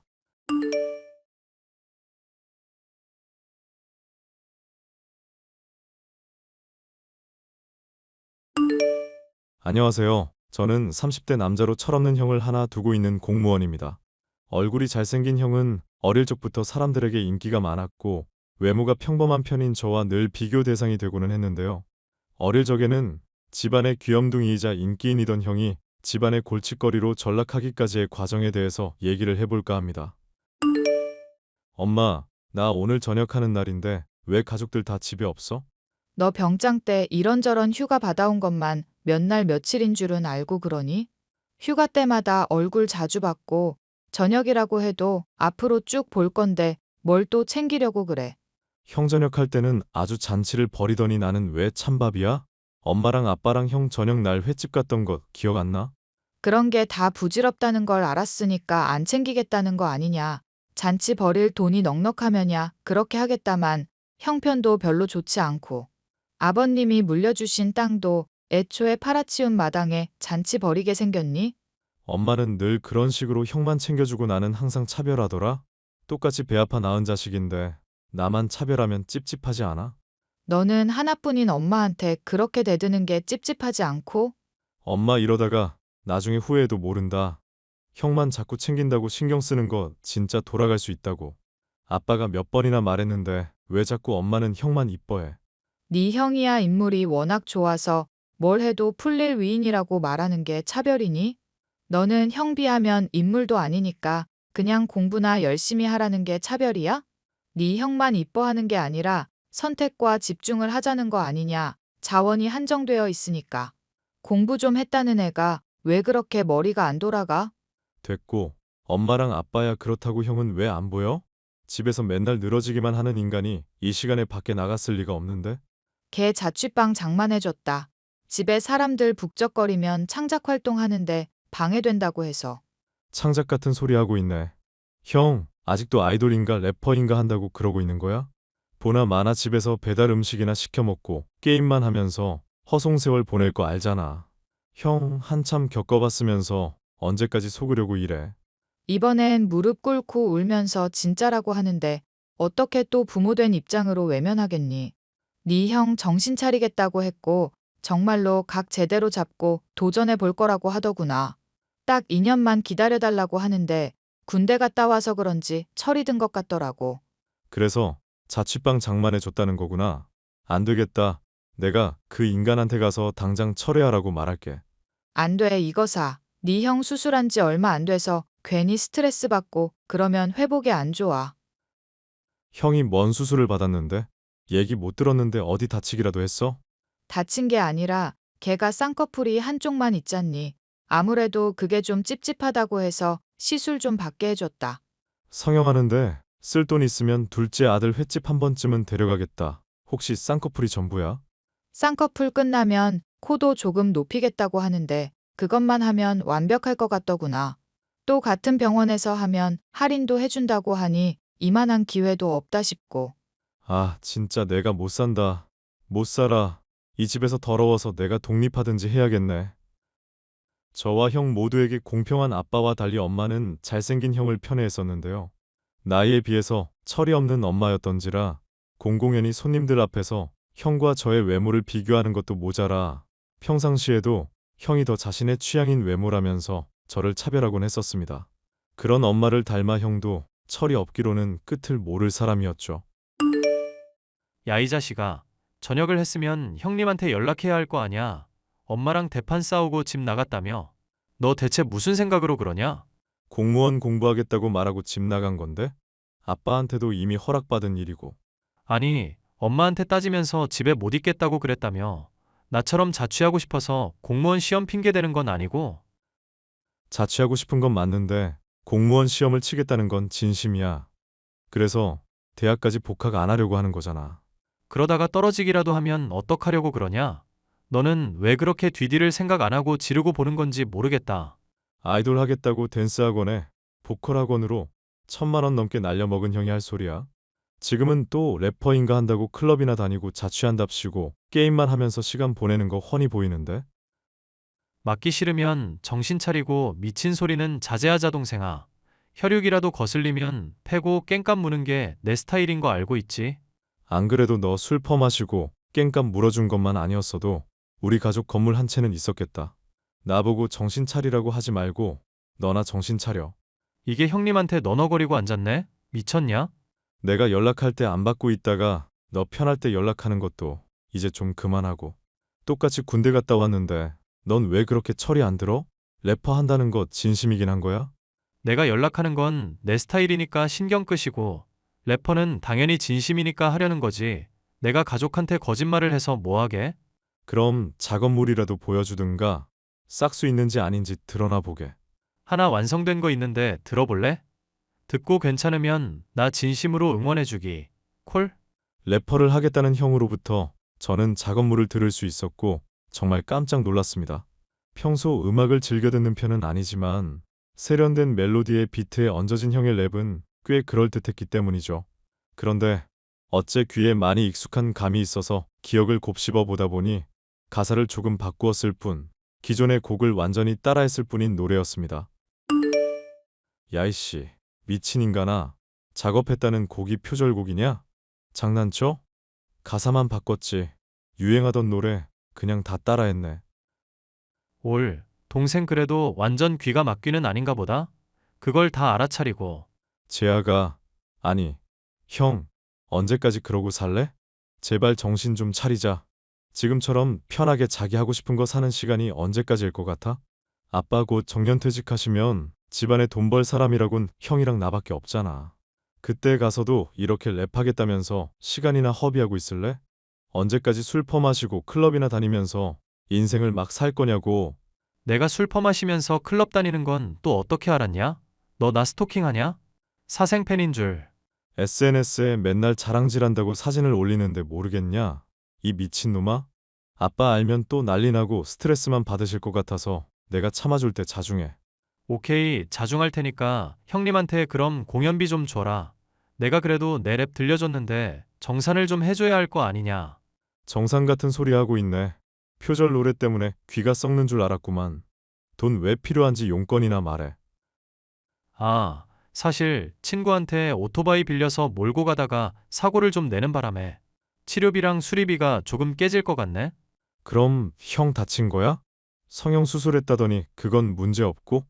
D: 안녕하세요. 저는 30대 남자로 철없는 형을 하나 두고 있는 공무원입니다. 얼굴이 잘생긴 형은 어릴 적부터 사람들에게 인기가 많았고 외모가 평범한 편인 저와 늘 비교 대상이 되고는 했는데요. 어릴 적에는 집안의 귀염둥이이자 인기인이던 형이 집안의 골칫거리로 전락하기까지의 과정에 대해서 얘기를 해볼까 합니다. 엄마, 나 오늘 저녁 하는 날인데 왜 가족들 다 집에 없어?
E: 너 병장 때 이런저런 휴가 받아온 것만 몇 날 며칠인 줄은 알고 그러니? 휴가 때마다 얼굴 자주 봤고 저녁이라고 해도 앞으로 쭉 볼 건데 뭘 또 챙기려고 그래.
D: 형 저녁 할 때는 아주 잔치를 벌이더니 나는 왜 찬밥이야? 엄마랑 아빠랑 형 저녁 날 횟집 갔던 거 기억 안 나?
E: 그런 게 다 부질없다는 걸 알았으니까 안 챙기겠다는 거 아니냐. 잔치 벌일 돈이 넉넉하면야 그렇게 하겠다만 형편도 별로 좋지 않고. 아버님이 물려주신 땅도 애초에 팔아치운 마당에 잔치 벌이게 생겼니?
D: 엄마는 늘 그런 식으로 형만 챙겨주고 나는 항상 차별하더라? 똑같이 배 아파 낳은 자식인데 나만 차별하면 찝찝하지 않아?
E: 너는 하나뿐인 엄마한테 그렇게 대드는 게 찝찝하지 않고?
D: 엄마 이러다가 나중에 후회해도 모른다. 형만 자꾸 챙긴다고 신경 쓰는 거 진짜 돌아갈 수 있다고. 아빠가 몇 번이나 말했는데 왜 자꾸 엄마는 형만 이뻐해.
E: 네 형이야 인물이 워낙 좋아서 뭘 해도 풀릴 위인이라고 말하는 게 차별이니? 너는 형 비하면 인물도 아니니까 그냥 공부나 열심히 하라는 게 차별이야? 네 형만 이뻐하는 게 아니라 선택과 집중을 하자는 거 아니냐. 자원이 한정되어 있으니까. 공부 좀 했다는 애가 왜 그렇게 머리가 안 돌아가?
D: 됐고, 엄마랑 아빠야 그렇다고 형은 왜 안 보여? 집에서 맨날 늘어지기만 하는 인간이 이 시간에 밖에 나갔을 리가 없는데?
E: 걔 자취방 장만해줬다. 집에 사람들 북적거리면 창작 활동하는데 방해된다고 해서.
D: 창작 같은 소리 하고 있네. 형, 아직도 아이돌인가 래퍼인가 한다고 그러고 있는 거야? 보나 마나 집에서 배달 음식이나 시켜 먹고 게임만 하면서 허송세월 보낼 거 알잖아. 형, 한참 겪어봤으면서 언제까지 속으려고 이래.
E: 이번엔 무릎 꿇고 울면서 진짜라고 하는데 어떻게 또 부모 된 입장으로 외면하겠니? 네 형 정신 차리겠다고 했고 정말로 각 제대로 잡고 도전해 볼 거라고 하더구나. 딱 2년만 기다려달라고 하는데 군대 갔다 와서 그런지 철이 든 것 같더라고.
D: 그래서 자취방 장만해 줬다는 거구나. 안 되겠다. 내가 그 인간한테 가서 당장 철회하라고 말할게.
E: 안 돼, 이거사. 네 형 수술한 지 얼마 안 돼서 괜히 스트레스 받고 그러면 회복에 안 좋아.
D: 형이 뭔 수술을 받았는데? 얘기 못 들었는데 어디 다치기라도 했어?
E: 다친 게 아니라 걔가 쌍꺼풀이 한쪽만 있잖니. 아무래도 그게 좀 찝찝하다고 해서 시술 좀 받게 해줬다.
D: 성형하는데 쓸 돈 있으면 둘째 아들 횟집 한 번쯤은 데려가겠다. 혹시 쌍꺼풀이 전부야?
E: 쌍꺼풀 끝나면 코도 조금 높이겠다고 하는데 그것만 하면 완벽할 것 같더구나. 또 같은 병원에서 하면 할인도 해준다고 하니 이만한 기회도 없다 싶고.
D: 아, 진짜 내가 못 산다. 못 살아. 이 집에서 더러워서 내가 독립하든지 해야겠네. 저와 형 모두에게 공평한 아빠와 달리 엄마는 잘생긴 형을 편애했었는데요. 나이에 비해서 철이 없는 엄마였던지라 공공연히 손님들 앞에서 형과 저의 외모를 비교하는 것도 모자라 평상시에도 형이 더 자신의 취향인 외모라면서 저를 차별하곤 했었습니다. 그런 엄마를 닮아 형도 철이 없기로는 끝을 모를 사람이었죠.
F: 야, 이 자식아. 저녁을 했으면 형님한테 연락해야 할 거 아냐. 엄마랑 대판 싸우고 집 나갔다며. 너 대체 무슨 생각으로 그러냐?
D: 공무원 공부하겠다고 말하고 집 나간 건데 아빠한테도 이미 허락받은 일이고.
F: 아니, 엄마한테 따지면서 집에 못 있겠다고 그랬다며. 나처럼 자취하고 싶어서 공무원 시험 핑계 대는 건 아니고.
D: 자취하고 싶은 건 맞는데 공무원 시험을 치겠다는 건 진심이야. 그래서 대학까지 복학 안 하려고 하는 거잖아.
F: 그러다가 떨어지기라도 하면 어떡하려고 그러냐? 너는 왜 그렇게 뒤뒤를 생각 안 하고 지르고 보는 건지 모르겠다.
D: 아이돌 하겠다고 댄스 학원에 보컬 학원으로 1,000만 원 넘게 날려먹은 형이 할 소리야. 지금은 또 래퍼인가 한다고 클럽이나 다니고 자취한답시고 게임만 하면서 시간 보내는 거 훤히 보이는데?
F: 맞기 싫으면 정신 차리고 미친 소리는 자제하자 동생아. 혈육이라도 거슬리면 패고 깽값 무는 게 내 스타일인 거 알고 있지?
D: 안 그래도 너 술 퍼마시고 깽값 물어준 것만 아니었어도 우리 가족 건물 한 채는 있었겠다. 나보고 정신 차리라고 하지 말고 너나 정신 차려.
F: 이게 형님한테 너너거리고 앉았네? 미쳤냐?
D: 내가 연락할 때 안 받고 있다가 너 편할 때 연락하는 것도 이제 좀 그만하고. 똑같이 군대 갔다 왔는데 넌 왜 그렇게 철이 안 들어? 래퍼 한다는 거 진심이긴 한 거야?
F: 내가 연락하는 건 내 스타일이니까 신경 끄시고 래퍼는 당연히 진심이니까 하려는 거지. 내가 가족한테 거짓말을 해서 뭐하게?
D: 그럼 작업물이라도 보여주든가 싹수 있는지 아닌지 드러나 보게.
F: 하나 완성된 거 있는데 들어볼래? 듣고 괜찮으면 나 진심으로 응원해주기. 콜?
D: 래퍼를 하겠다는 형으로부터 저는 작업물을 들을 수 있었고 정말 깜짝 놀랐습니다. 평소 음악을 즐겨 듣는 편은 아니지만 세련된 멜로디의 비트에 얹어진 형의 랩은 꽤 그럴듯했기 때문이죠. 그런데 어째 귀에 많이 익숙한 감이 있어서 기억을 곱씹어 보다 보니 가사를 조금 바꾸었을 뿐 기존의 곡을 완전히 따라했을 뿐인 노래였습니다. 야이씨, 미친 인간아. 작업했다는 곡이 표절곡이냐? 장난쳐? 가사만 바꿨지. 유행하던 노래 그냥 다 따라했네.
F: 올, 동생 그래도 완전 귀가 막귀는 아닌가 보다? 그걸 다 알아차리고.
D: 재아가, 아니, 형, 언제까지 그러고 살래? 제발 정신 좀 차리자. 지금처럼 편하게 자기 하고 싶은 거 사는 시간이 언제까지일 것 같아? 아빠 곧 정년퇴직하시면 집안에 돈 벌 사람이라곤 형이랑 나밖에 없잖아. 그때 가서도 이렇게 랩하겠다면서 시간이나 허비하고 있을래? 언제까지 술 퍼마시고 클럽이나 다니면서 인생을 막 살 거냐고.
F: 내가 술 퍼마시면서 클럽 다니는 건 또 어떻게 알았냐? 너 나 스토킹하냐? 사생팬인 줄.
D: SNS에 맨날 자랑질한다고 사진을 올리는데 모르겠냐? 이 미친놈아? 아빠 알면 또 난리 나고 스트레스만 받으실 것 같아서 내가 참아줄 때 자중해.
F: 오케이, 자중할 테니까 형님한테 그럼 공연비 좀 줘라. 내가 그래도 내 랩 들려줬는데 정산을 좀 해줘야 할 거 아니냐.
D: 정상 같은 소리 하고 있네. 표절 노래 때문에 귀가 썩는 줄 알았구만. 돈 왜 필요한지 용건이나 말해.
F: 아, 사실 친구한테 오토바이 빌려서 몰고 가다가 사고를 좀 내는 바람에 치료비랑 수리비가 조금 깨질 것 같네.
D: 그럼 형 다친 거야? 성형 수술했다더니 그건 문제 없고?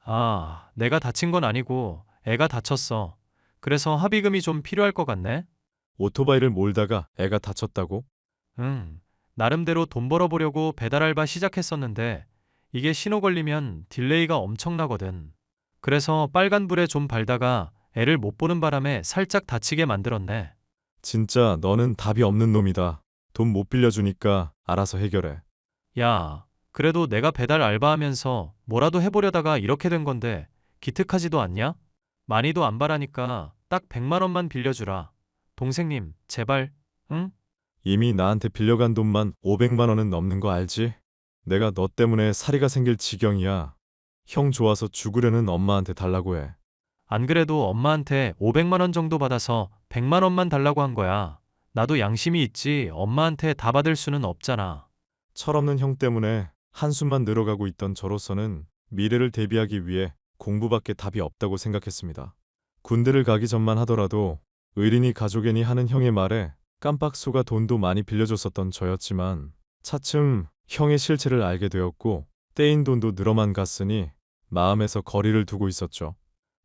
F: 아, 내가 다친 건 아니고 애가 다쳤어. 그래서 합의금이 좀 필요할 것 같네.
D: 오토바이를 몰다가 애가 다쳤다고?
F: 응, 나름대로 돈 벌어보려고 배달 알바 시작했었는데 이게 신호 걸리면 딜레이가 엄청나거든. 그래서 빨간불에 좀 발다가 애를 못 보는 바람에 살짝 다치게 만들었네.
D: 진짜 너는 답이 없는 놈이다. 돈 못 빌려주니까 알아서 해결해.
F: 야, 그래도 내가 배달 알바하면서 뭐라도 해보려다가 이렇게 된 건데 기특하지도 않냐? 많이도 안 바라니까 딱 100만 원만 빌려주라. 동생님, 제발, 응?
D: 이미 나한테 빌려간 돈만 500만 원은 넘는 거 알지? 내가 너 때문에 사리가 생길 지경이야. 형 좋아서 죽으려는 엄마한테 달라고 해.
F: 안 그래도 엄마한테 500만 원 정도 받아서 100만 원만 달라고 한 거야. 나도 양심이 있지 엄마한테 다 받을 수는 없잖아.
D: 철없는 형 때문에 한숨만 늘어가고 있던 저로서는 미래를 대비하기 위해 공부밖에 답이 없다고 생각했습니다. 군대를 가기 전만 하더라도 의린이 가족애니 하는 형의 말에 깜빡 속아 돈도 많이 빌려줬었던 저였지만 차츰 형의 실체를 알게 되었고 떼인 돈도 늘어만 갔으니 마음에서 거리를 두고 있었죠.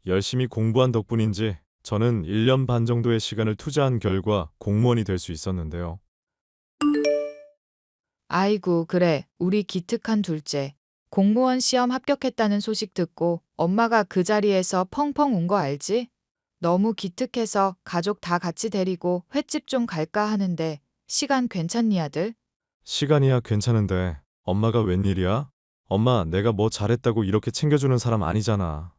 D: 열심히 공부한 덕분인지 저는 1년 반 정도의 시간을 투자한 결과 공무원이 될 수 있었는데요.
E: 아이고, 그래. 우리 기특한 둘째. 공무원 시험 합격했다는 소식 듣고 엄마가 그 자리에서 펑펑 운 거 알지? 너무 기특해서 가족 다 같이 데리고 횟집 좀 갈까 하는데 시간 괜찮니, 아들?
D: 시간이야 괜찮은데 엄마가 웬일이야? 엄마 내가 뭐 잘했다고 이렇게 챙겨주는 사람 아니잖아.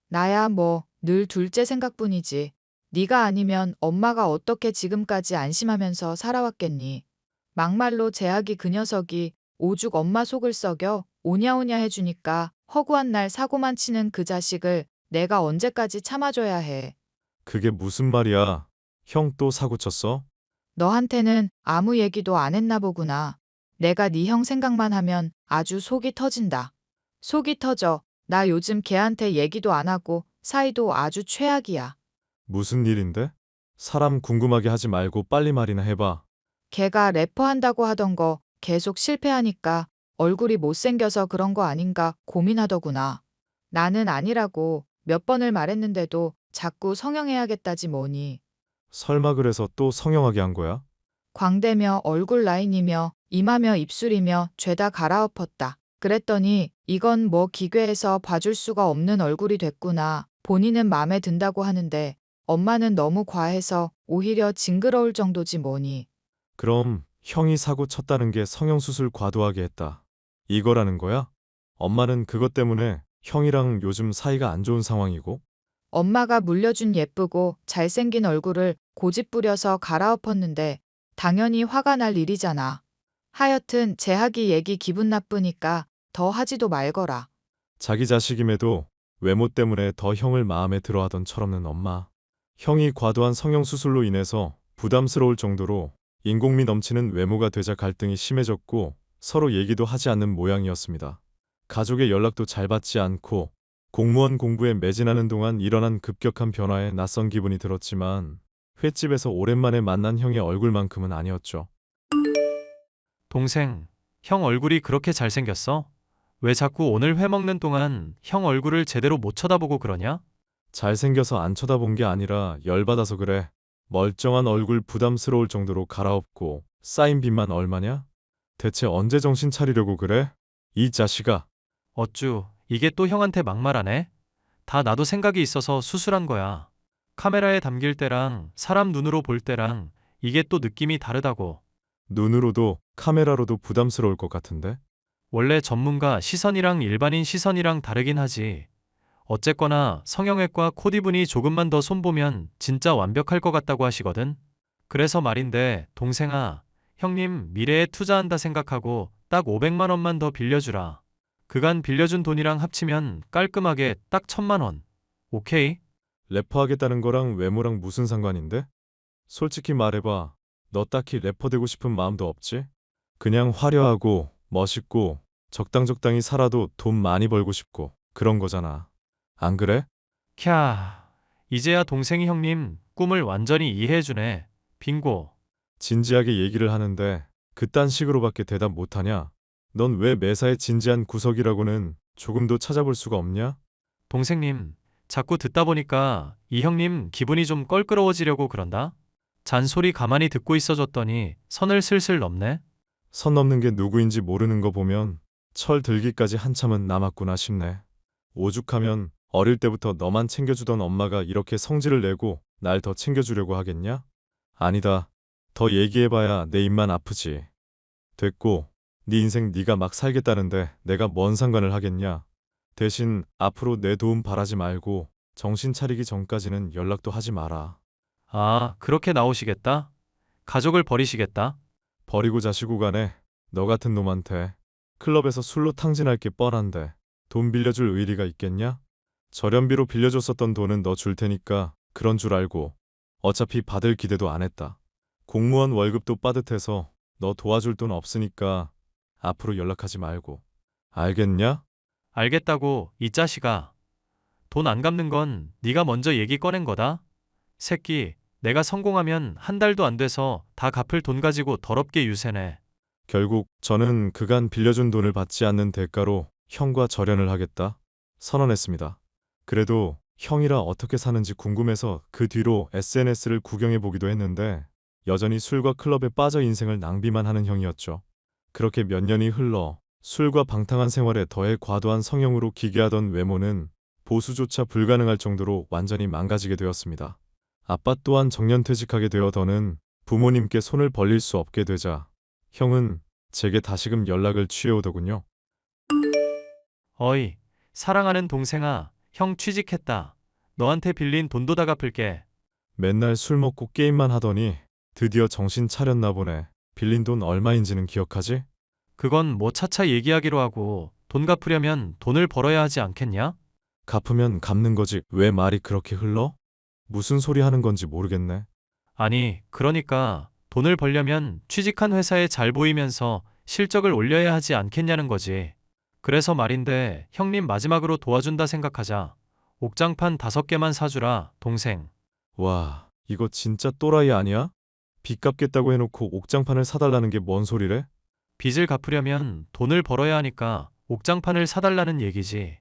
E: 나야 뭐 늘 둘째 생각뿐이지. 네가 아니면 엄마가 어떻게 지금까지 안심하면서 살아왔겠니? 막말로 재학이 그 녀석이 오죽 엄마 속을 썩여 오냐오냐 해주니까 허구한 날 사고만 치는 그 자식을 내가 언제까지 참아줘야 해.
D: 그게 무슨 말이야? 형 또 사고 쳤어?
E: 너한테는 아무 얘기도 안 했나 보구나. 내가 네 형 생각만 하면 아주 속이 터진다. 속이 터져. 나 요즘 걔한테 얘기도 안 하고 사이도 아주 최악이야.
D: 무슨 일인데? 사람 궁금하게 하지 말고 빨리 말이나 해봐.
E: 걔가 래퍼 한다고 하던 거 계속 실패하니까 얼굴이 못생겨서 그런 거 아닌가 고민하더구나. 나는 아니라고 몇 번을 말했는데도 자꾸 성형해야겠다지 뭐니.
D: 설마 그래서 또 성형하게 한 거야?
E: 광대며 얼굴 라인이며 이마며 입술이며 죄다 갈아엎었다. 그랬더니 이건 뭐 기괴해서 봐줄 수가 없는 얼굴이 됐구나. 본인은 마음에 든다고 하는데 엄마는 너무 과해서 오히려 징그러울 정도지 뭐니.
D: 그럼 형이 사고 쳤다는 게 성형수술 과도하게 했다. 이거라는 거야? 엄마는 그것 때문에 형이랑 요즘 사이가 안 좋은 상황이고?
E: 엄마가 물려준 예쁘고 잘생긴 얼굴을 고집 부려서 갈아엎었는데 당연히 화가 날 일이잖아. 하여튼 재학이 얘기 기분 나쁘니까 더 하지도 말거라.
D: 자기 자식임에도 외모 때문에 더 형을 마음에 들어하던 철없는 엄마. 형이 과도한 성형수술로 인해서 부담스러울 정도로 인공미 넘치는 외모가 되자 갈등이 심해졌고 서로 얘기도 하지 않는 모양이었습니다. 가족의 연락도 잘 받지 않고 공무원 공부에 매진하는 동안 일어난 급격한 변화에 낯선 기분이 들었지만 횟집에서 오랜만에 만난 형의 얼굴만큼은 아니었죠.
F: 동생, 형 얼굴이 그렇게 잘생겼어? 왜 자꾸 오늘 회 먹는 동안 형 얼굴을 제대로 못 쳐다보고 그러냐?
D: 잘생겨서 안 쳐다본 게 아니라 열받아서 그래. 멀쩡한 얼굴 부담스러울 정도로 갈아엎고 쌓인 빚만 얼마냐? 대체 언제 정신 차리려고 그래? 이 자식아.
F: 어쭈, 이게 또 형한테 막말하네? 다 나도 생각이 있어서 수술한 거야. 카메라에 담길 때랑 사람 눈으로 볼 때랑 이게 또 느낌이 다르다고.
D: 눈으로도 카메라로도 부담스러울 것 같은데?
F: 원래 전문가 시선이랑 일반인 시선이랑 다르긴 하지. 어쨌거나 성형외과 코디분이 조금만 더 손보면 진짜 완벽할 것 같다고 하시거든. 그래서 말인데 동생아, 형님 미래에 투자한다 생각하고 딱 500만 원만 더 빌려주라. 그간 빌려준 돈이랑 합치면 깔끔하게 딱 1000만 원. 오케이?
D: 래퍼 하겠다는 거랑 외모랑 무슨 상관인데? 솔직히 말해봐. 너 딱히 래퍼 되고 싶은 마음도 없지? 그냥 화려하고 멋있고 적당히 살아도 돈 많이 벌고 싶고 그런 거잖아. 안 그래?
F: 캬, 이제야 동생이 형님 꿈을 완전히 이해해주네. 빙고.
D: 진지하게 얘기를 하는데 그딴 식으로밖에 대답 못하냐? 넌 왜 매사에 진지한 구석이라고는 조금도 찾아볼 수가 없냐?
F: 동생님, 자꾸 듣다 보니까 이 형님 기분이 좀 껄끄러워지려고 그런다? 잔소리 가만히 듣고 있어줬더니 선을 슬슬 넘네?
D: 선 넘는 게 누구인지 모르는 거 보면 철 들기까지 한참은 남았구나 싶네. 오죽하면 어릴 때부터 너만 챙겨주던 엄마가 이렇게 성질을 내고 날 더 챙겨주려고 하겠냐? 아니다. 더 얘기해봐야 내 입만 아프지. 됐고, 네 인생 네가 막 살겠다는데 내가 뭔 상관을 하겠냐? 대신 앞으로 내 도움 바라지 말고 정신 차리기 전까지는 연락도 하지 마라.
F: 아, 그렇게 나오시겠다? 가족을 버리시겠다?
D: 버리고 자시고 가네. 너 같은 놈한테 클럽에서 술로 탕진할 게 뻔한데 돈 빌려줄 의리가 있겠냐? 절연비로 빌려줬었던 돈은 너 줄 테니까 그런 줄 알고 어차피 받을 기대도 안 했다. 공무원 월급도 빠듯해서 너 도와줄 돈 없으니까 앞으로 연락하지 말고. 알겠냐?
F: 알겠다고, 이 자식아. 돈 안 갚는 건 네가 먼저 얘기 꺼낸 거다? 새끼, 내가 성공하면 한 달도 안 돼서 다 갚을 돈 가지고 더럽게 유세네.
D: 결국 저는 그간 빌려준 돈을 받지 않는 대가로 형과 절연을 하겠다 선언했습니다. 그래도 형이라 어떻게 사는지 궁금해서 그 뒤로 SNS를 구경해 보기도 했는데 여전히 술과 클럽에 빠져 인생을 낭비만 하는 형이었죠. 그렇게 몇 년이 흘러 술과 방탕한 생활에 더해 과도한 성형으로 기괴하던 외모는 보수조차 불가능할 정도로 완전히 망가지게 되었습니다. 아빠 또한 정년퇴직하게 되어 더는 부모님께 손을 벌릴 수 없게 되자 형은 제게 다시금 연락을 취해오더군요.
F: 어이, 사랑하는 동생아, 형 취직했다. 너한테 빌린 돈도 다 갚을게.
D: 맨날 술 먹고 게임만 하더니 드디어 정신 차렸나 보네. 빌린 돈 얼마인지는 기억하지?
F: 그건 뭐 차차 얘기하기로 하고 돈 갚으려면 돈을 벌어야 하지 않겠냐?
D: 갚으면 갚는 거지 왜 말이 그렇게 흘러? 무슨 소리 하는 건지 모르겠네.
F: 아니, 그러니까 돈을 벌려면 취직한 회사에 잘 보이면서 실적을 올려야 하지 않겠냐는 거지. 그래서 말인데 형님 마지막으로 도와준다 생각하자. 옥장판 5개만 사주라, 동생.
D: 와, 이거 진짜 또라이 아니야? 빚 갚겠다고 해놓고 옥장판을 사달라는 게 뭔 소리래?
F: 빚을 갚으려면 돈을 벌어야 하니까 옥장판을 사달라는 얘기지.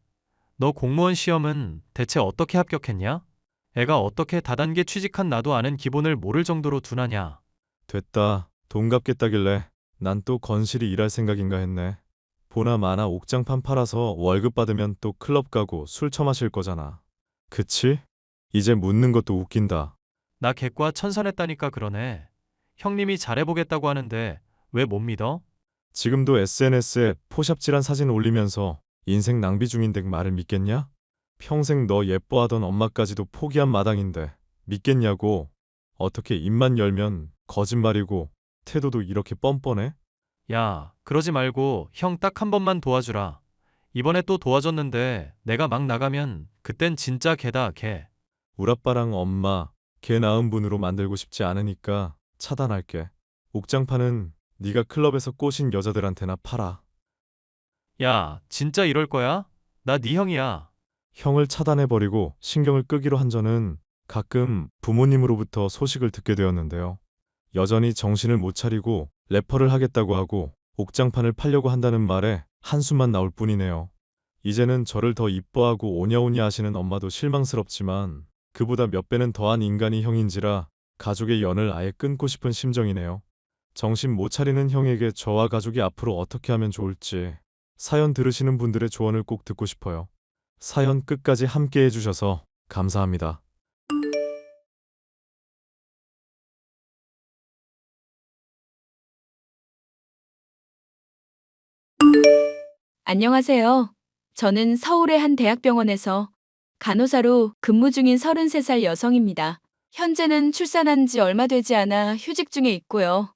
F: 너 공무원 시험은 대체 어떻게 합격했냐? 애가 어떻게 다단계 취직한 나도 아는 기본을 모를 정도로 둔하냐?
D: 됐다. 돈 갚겠다길래 난 또 건실히 일할 생각인가 했네. 보나 마나 옥장판 팔아서 월급 받으면 또 클럽 가고 술 처마실 거잖아. 그치? 이제 묻는 것도 웃긴다.
F: 나 객과 천선했다니까 그러네. 형님이 잘해보겠다고 하는데 왜 못 믿어?
D: 지금도 SNS에 포샵질한 사진 올리면서 인생 낭비 중인데 말을 믿겠냐? 평생 너 예뻐하던 엄마까지도 포기한 마당인데 믿겠냐고. 어떻게 입만 열면 거짓말이고 태도도 이렇게 뻔뻔해?
F: 야, 그러지 말고 형 딱 한 번만 도와주라. 이번에 또 도와줬는데 내가 막 나가면 그땐 진짜 개다, 개.
D: 우리 아빠랑 엄마 걔 낳은 분으로 만들고 싶지 않으니까 차단할게. 옥장판은 네가 클럽에서 꼬신 여자들한테나 팔아.
F: 야, 진짜 이럴 거야? 나 네 형이야.
D: 형을 차단해버리고 신경을 끄기로 한 저는 가끔 부모님으로부터 소식을 듣게 되었는데요. 여전히 정신을 못 차리고 래퍼를 하겠다고 하고 옥장판을 팔려고 한다는 말에 한숨만 나올 뿐이네요. 이제는 저를 더 이뻐하고 오냐오냐 하시는 엄마도 실망스럽지만 그보다 몇 배는 더한 인간이 형인지라 가족의 연을 아예 끊고 싶은 심정이네요. 정신 못 차리는 형에게 저와 가족이 앞으로 어떻게 하면 좋을지 사연 들으시는 분들의 조언을 꼭 듣고 싶어요. 사연 끝까지 함께 해주셔서 감사합니다.
B: 안녕하세요. 저는 서울의 한 대학병원에서 간호사로 근무 중인 33살 여성입니다. 현재는 출산한 지 얼마 되지 않아 휴직 중에 있고요.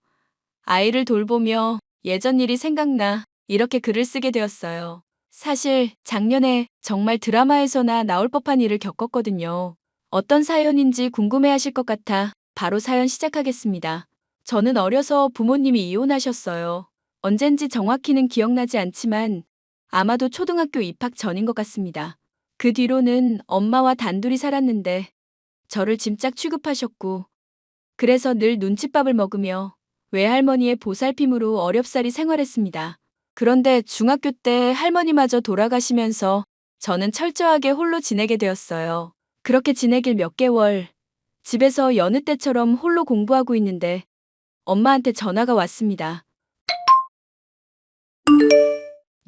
B: 아이를 돌보며 예전 일이 생각나 이렇게 글을 쓰게 되었어요. 사실 작년에 정말 드라마에서나 나올 법한 일을 겪었거든요. 어떤 사연인지 궁금해하실 것 같아 바로 사연 시작하겠습니다. 저는 어려서 부모님이 이혼하셨어요. 언젠지 정확히는 기억나지 않지만 아마도 초등학교 입학 전인 것 같습니다. 그 뒤로는 엄마와 단둘이 살았는데 저를 짐짝 취급하셨고 그래서 늘 눈칫밥을 먹으며 외할머니의 보살핌으로 어렵사리 생활했습니다. 그런데 중학교 때 할머니마저 돌아가시면서 저는 철저하게 홀로 지내게 되었어요. 그렇게 지내길 몇 개월, 집에서 여느 때처럼 홀로 공부하고 있는데 엄마한테 전화가 왔습니다.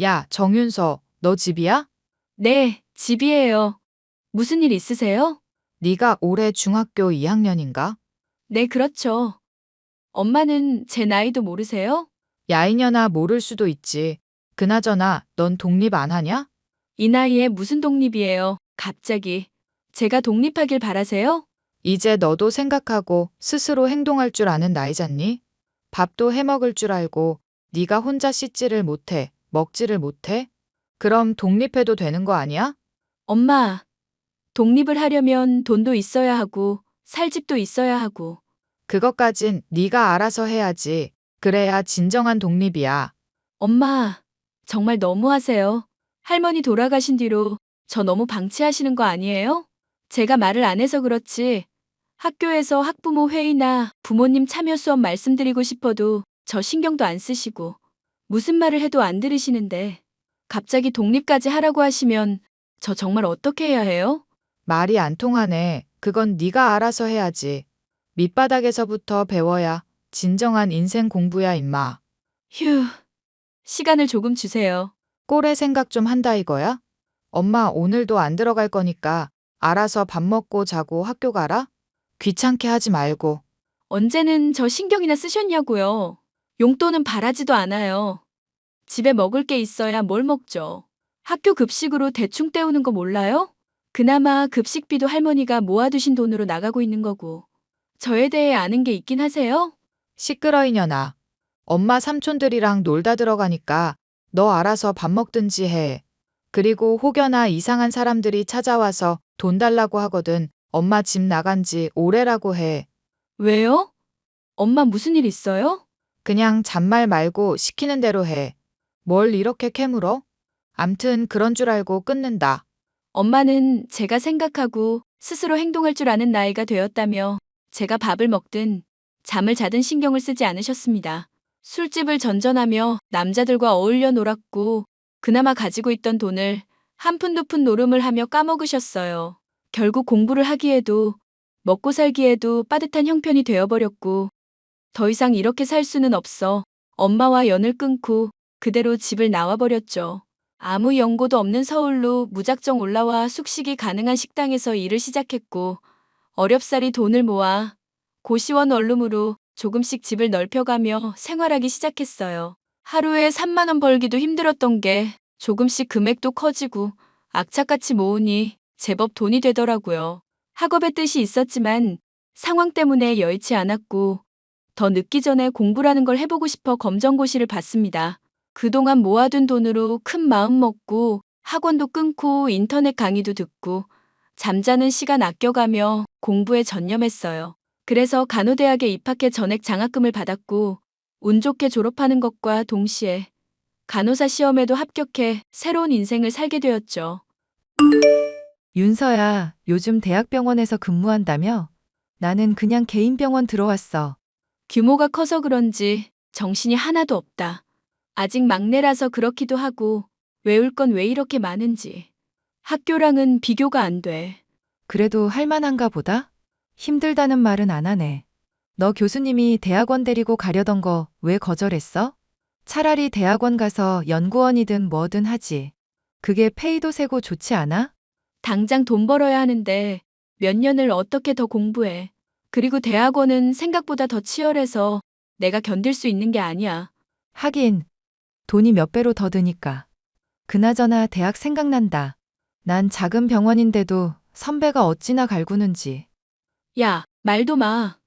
E: 야, 정윤서, 너 집이야?
B: 네, 집이에요. 무슨 일 있으세요?
E: 네가 올해 중학교 2학년인가?
B: 네, 그렇죠. 엄마는 제 나이도 모르세요?
E: 야, 이년아, 모를 수도 있지. 그나저나 넌 독립 안 하냐?
B: 이 나이에 무슨 독립이에요, 갑자기. 제가 독립하길 바라세요?
E: 이제 너도 생각하고 스스로 행동할 줄 아는 나이잖니? 밥도 해먹을 줄 알고 네가 혼자 씻지를 못해, 먹지를 못해? 그럼 독립해도 되는 거 아니야?
B: 엄마, 독립을 하려면 돈도 있어야 하고, 살 집도 있어야 하고.
E: 그것까진 네가 알아서 해야지. 그래야 진정한 독립이야.
B: 엄마, 정말 너무하세요. 할머니 돌아가신 뒤로 저 너무 방치하시는 거 아니에요? 제가 말을 안 해서 그렇지. 학교에서 학부모 회의나 부모님 참여 수업 말씀드리고 싶어도 저 신경도 안 쓰시고 무슨 말을 해도 안 들으시는데 갑자기 독립까지 하라고 하시면 저 정말 어떻게 해야 해요?
E: 말이 안 통하네. 그건 네가 알아서 해야지. 밑바닥에서부터 배워야 진정한 인생 공부야, 임마.
B: 휴, 시간을 조금 주세요.
E: 꼴의 생각 좀 한다 이거야? 엄마 오늘도 안 들어갈 거니까 알아서 밥 먹고 자고 학교 가라? 귀찮게 하지 말고.
B: 언제는 저 신경이나 쓰셨냐고요. 용돈은 바라지도 않아요. 집에 먹을 게 있어야 뭘 먹죠. 학교 급식으로 대충 때우는 거 몰라요? 그나마 급식비도 할머니가 모아두신 돈으로 나가고 있는 거고. 저에 대해 아는 게 있긴 하세요?
E: 시끄러 이년아. 엄마 삼촌들이랑 놀다 들어가니까 너 알아서 밥 먹든지 해. 그리고 혹여나 이상한 사람들이 찾아와서 돈 달라고 하거든. 엄마 집 나간 지 오래라고 해.
B: 왜요? 엄마 무슨 일 있어요?
E: 그냥 잔말 말고 시키는 대로 해. 뭘 이렇게 캐물어? 암튼 그런 줄 알고 끊는다.
B: 엄마는 제가 생각하고 스스로 행동할 줄 아는 나이가 되었다며 제가 밥을 먹든 잠을 자든 신경을 쓰지 않으셨습니다. 술집을 전전하며 남자들과 어울려 놀았고 그나마 가지고 있던 돈을 한 푼 두 푼 노름을 하며 까먹으셨어요. 결국 공부를 하기에도 먹고 살기에도 빠듯한 형편이 되어버렸고 더 이상 이렇게 살 수는 없어 엄마와 연을 끊고 그대로 집을 나와버렸죠. 아무 연고도 없는 서울로 무작정 올라와 숙식이 가능한 식당에서 일을 시작했고 어렵사리 돈을 모아 고시원 원룸으로 조금씩 집을 넓혀가며 생활하기 시작했어요. 하루에 3만 원 벌기도 힘들었던 게 조금씩 금액도 커지고 악착같이 모으니 제법 돈이 되더라고요. 학업의 뜻이 있었지만 상황 때문에 여의치 않았고 더 늦기 전에 공부라는 걸 해보고 싶어 검정고시를 봤습니다. 그동안 모아둔 돈으로 큰 마음 먹고 학원도 끊고 인터넷 강의도 듣고 잠자는 시간 아껴가며 공부에 전념했어요. 그래서 간호대학에 입학해 전액 장학금을 받았고 운 좋게 졸업하는 것과 동시에 간호사 시험에도 합격해 새로운 인생을 살게 되었죠.
C: 윤서야, 요즘 대학병원에서 근무한다며? 나는 그냥 개인 병원 들어왔어.
B: 규모가 커서 그런지 정신이 하나도 없다. 아직 막내라서 그렇기도 하고 외울 건 왜 이렇게 많은지. 학교랑은 비교가 안 돼.
C: 그래도 할만한가 보다? 힘들다는 말은 안 하네. 너 교수님이 대학원 데리고 가려던 거 왜 거절했어? 차라리 대학원 가서 연구원이든 뭐든 하지. 그게 페이도 세고 좋지 않아?
B: 당장 돈 벌어야 하는데 몇 년을 어떻게 더 공부해. 그리고 대학원은 생각보다 더 치열해서 내가 견딜 수 있는 게 아니야.
C: 하긴, 돈이 몇 배로 더 드니까. 그나저나 대학 생각난다. 난 작은 병원인데도 선배가 어찌나 갈구는지.
B: 야, 말도 마.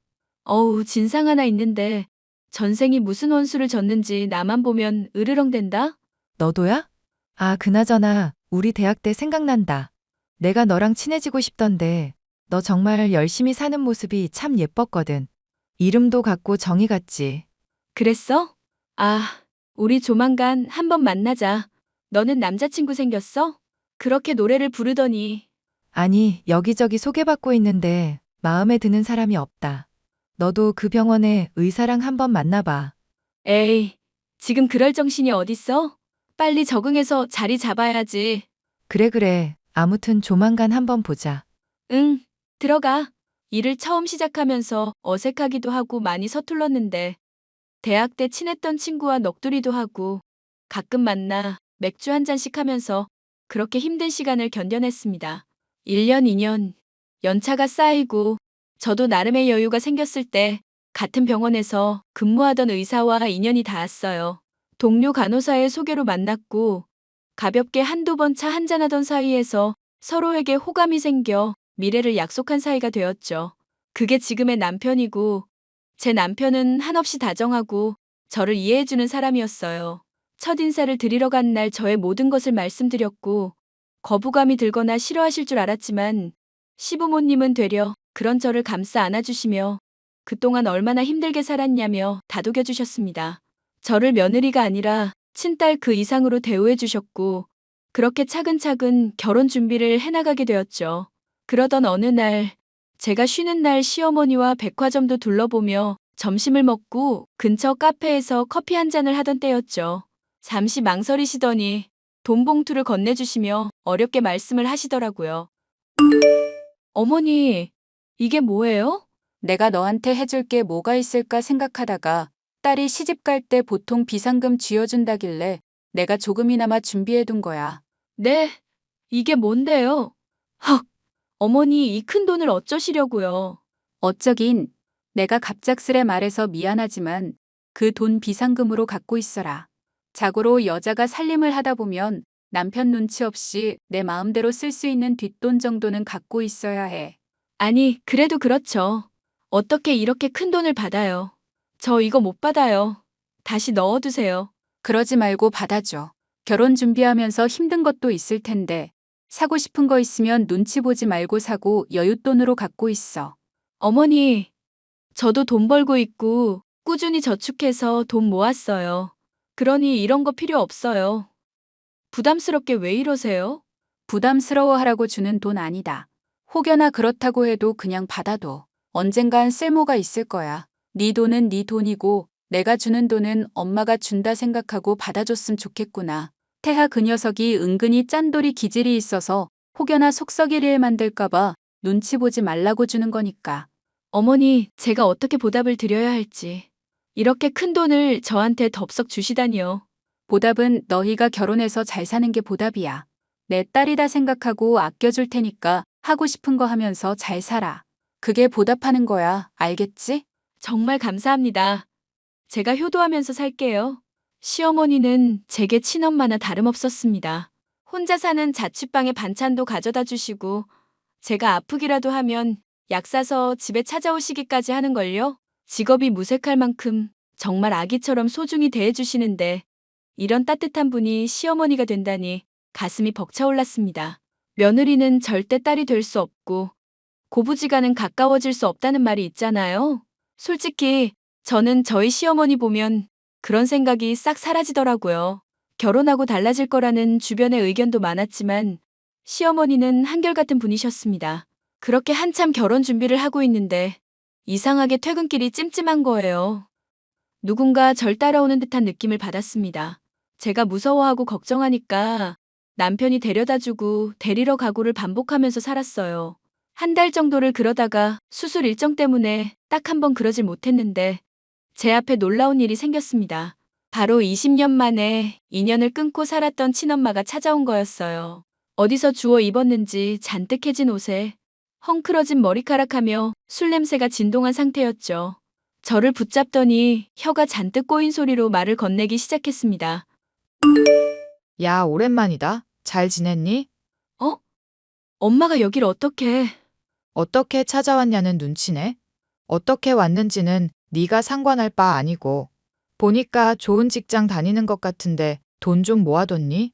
B: 어우, 진상 하나 있는데 전생이 무슨 원수를 졌는지 나만 보면 으르렁댄다?
C: 너도야? 아, 그나저나 우리 대학 때 생각난다. 내가 너랑 친해지고 싶던데 너 정말 열심히 사는 모습이 참 예뻤거든. 이름도 같고 정이 같지.
B: 그랬어? 아, 우리 조만간 한번 만나자. 너는 남자친구 생겼어? 그렇게 노래를 부르더니.
C: 아니, 여기저기 소개받고 있는데 마음에 드는 사람이 없다. 너도 그 병원에 의사랑 한번 만나봐.
B: 에이, 지금 그럴 정신이 어딨어? 빨리 적응해서 자리 잡아야지.
C: 그래. 아무튼 조만간 한번 보자.
B: 응, 들어가. 일을 처음 시작하면서 어색하기도 하고 많이 서툴렀는데 대학 때 친했던 친구와 넋두리도 하고 가끔 만나 맥주 한 잔씩 하면서 그렇게 힘든 시간을 견뎌냈습니다. 1년, 2년, 연차가 쌓이고 저도 나름의 여유가 생겼을 때 같은 병원에서 근무하던 의사와 인연이 닿았어요. 동료 간호사의 소개로 만났고 가볍게 한두 번 차 한잔하던 사이에서 서로에게 호감이 생겨 미래를 약속한 사이가 되었죠. 그게 지금의 남편이고 제 남편은 한없이 다정하고 저를 이해해주는 사람이었어요. 첫인사를 드리러 간 날 저의 모든 것을 말씀드렸고 거부감이 들거나 싫어하실 줄 알았지만 시부모님은 되려 그런 저를 감싸 안아주시며 그동안 얼마나 힘들게 살았냐며 다독여 주셨습니다. 저를 며느리가 아니라 친딸 그 이상으로 대우해 주셨고 그렇게 차근차근 결혼 준비를 해나가게 되었죠. 그러던 어느 날 제가 쉬는 날 시어머니와 백화점도 둘러보며 점심을 먹고 근처 카페에서 커피 한 잔을 하던 때였죠. 잠시 망설이시더니 돈 봉투를 건네주시며 어렵게 말씀을 하시더라고요. 어머니, 이게 뭐예요?
G: 내가 너한테 해줄 게 뭐가 있을까 생각하다가 딸이 시집 갈 때 보통 비상금 쥐어준다길래 내가 조금이나마 준비해둔 거야.
B: 네, 이게 뭔데요? 헉, 어머니 이 큰 돈을 어쩌시려고요?
G: 어쩌긴 내가 갑작스레 말해서 미안하지만 그 돈 비상금으로 갖고 있어라. 자고로 여자가 살림을 하다 보면 남편 눈치 없이 내 마음대로 쓸 수 있는 뒷돈 정도는 갖고 있어야 해.
B: 아니, 그래도 그렇죠. 어떻게 이렇게 큰 돈을 받아요? 저 이거 못 받아요. 다시 넣어두세요.
G: 그러지 말고 받아줘. 결혼 준비하면서 힘든 것도 있을 텐데 사고 싶은 거 있으면 눈치 보지 말고 사고 여윳돈으로 갖고 있어.
B: 어머니, 저도 돈 벌고 있고 꾸준히 저축해서 돈 모았어요. 그러니 이런 거 필요 없어요. 부담스럽게 왜 이러세요?
G: 부담스러워하라고 주는 돈 아니다. 혹여나 그렇다고 해도 그냥 받아도 언젠간 쓸모가 있을 거야. 네 돈은 네 돈이고 내가 주는 돈은 엄마가 준다 생각하고 받아줬으면 좋겠구나. 태하 그 녀석이 은근히 짠돌이 기질이 있어서 혹여나 속 썩일 일 만들까봐 눈치 보지 말라고 주는 거니까.
B: 어머니, 제가 어떻게 보답을 드려야 할지. 이렇게 큰 돈을 저한테 덥석 주시다니요.
G: 보답은 너희가 결혼해서 잘 사는 게 보답이야. 내 딸이다 생각하고 아껴줄 테니까 하고 싶은 거 하면서 잘 살아. 그게 보답하는 거야. 알겠지?
B: 정말 감사합니다. 제가 효도하면서 살게요. 시어머니는 제게 친엄마나 다름없었습니다. 혼자 사는 자취방에 반찬도 가져다 주시고 제가 아프기라도 하면 약 사서 집에 찾아오시기까지 하는걸요. 직업이 무색할 만큼 정말 아기처럼 소중히 대해주시는데 이런 따뜻한 분이 시어머니가 된다니 가슴이 벅차올랐습니다. 며느리는 절대 딸이 될 수 없고 고부지간은 가까워질 수 없다는 말이 있잖아요. 솔직히 저는 저희 시어머니 보면 그런 생각이 싹 사라지더라고요. 결혼하고 달라질 거라는 주변의 의견도 많았지만 시어머니는 한결같은 분이셨습니다. 그렇게 한참 결혼 준비를 하고 있는데 이상하게 퇴근길이 찜찜한 거예요. 누군가 절 따라오는 듯한 느낌을 받았습니다. 제가 무서워하고 걱정하니까 남편이 데려다주고 데리러 가고를 반복하면서 살았어요. 한 달 정도를 그러다가 수술 일정 때문에 딱 한 번 그러질 못했는데 제 앞에 놀라운 일이 생겼습니다. 바로 20년 만에 인연을 끊고 살았던 친엄마가 찾아온 거였어요. 어디서 주워 입었는지 잔뜩 해진 옷에 헝클어진 머리카락하며 술 냄새가 진동한 상태였죠. 저를 붙잡더니 혀가 잔뜩 꼬인 소리로 말을 건네기 시작했습니다.
E: 야, 오랜만이다. 잘 지냈니?
B: 어? 엄마가 여길 어떻게...
E: 어떻게 찾아왔냐는 눈치네. 어떻게 왔는지는 네가 상관할 바 아니고. 보니까 좋은 직장 다니는 것 같은데 돈 좀 모아뒀니?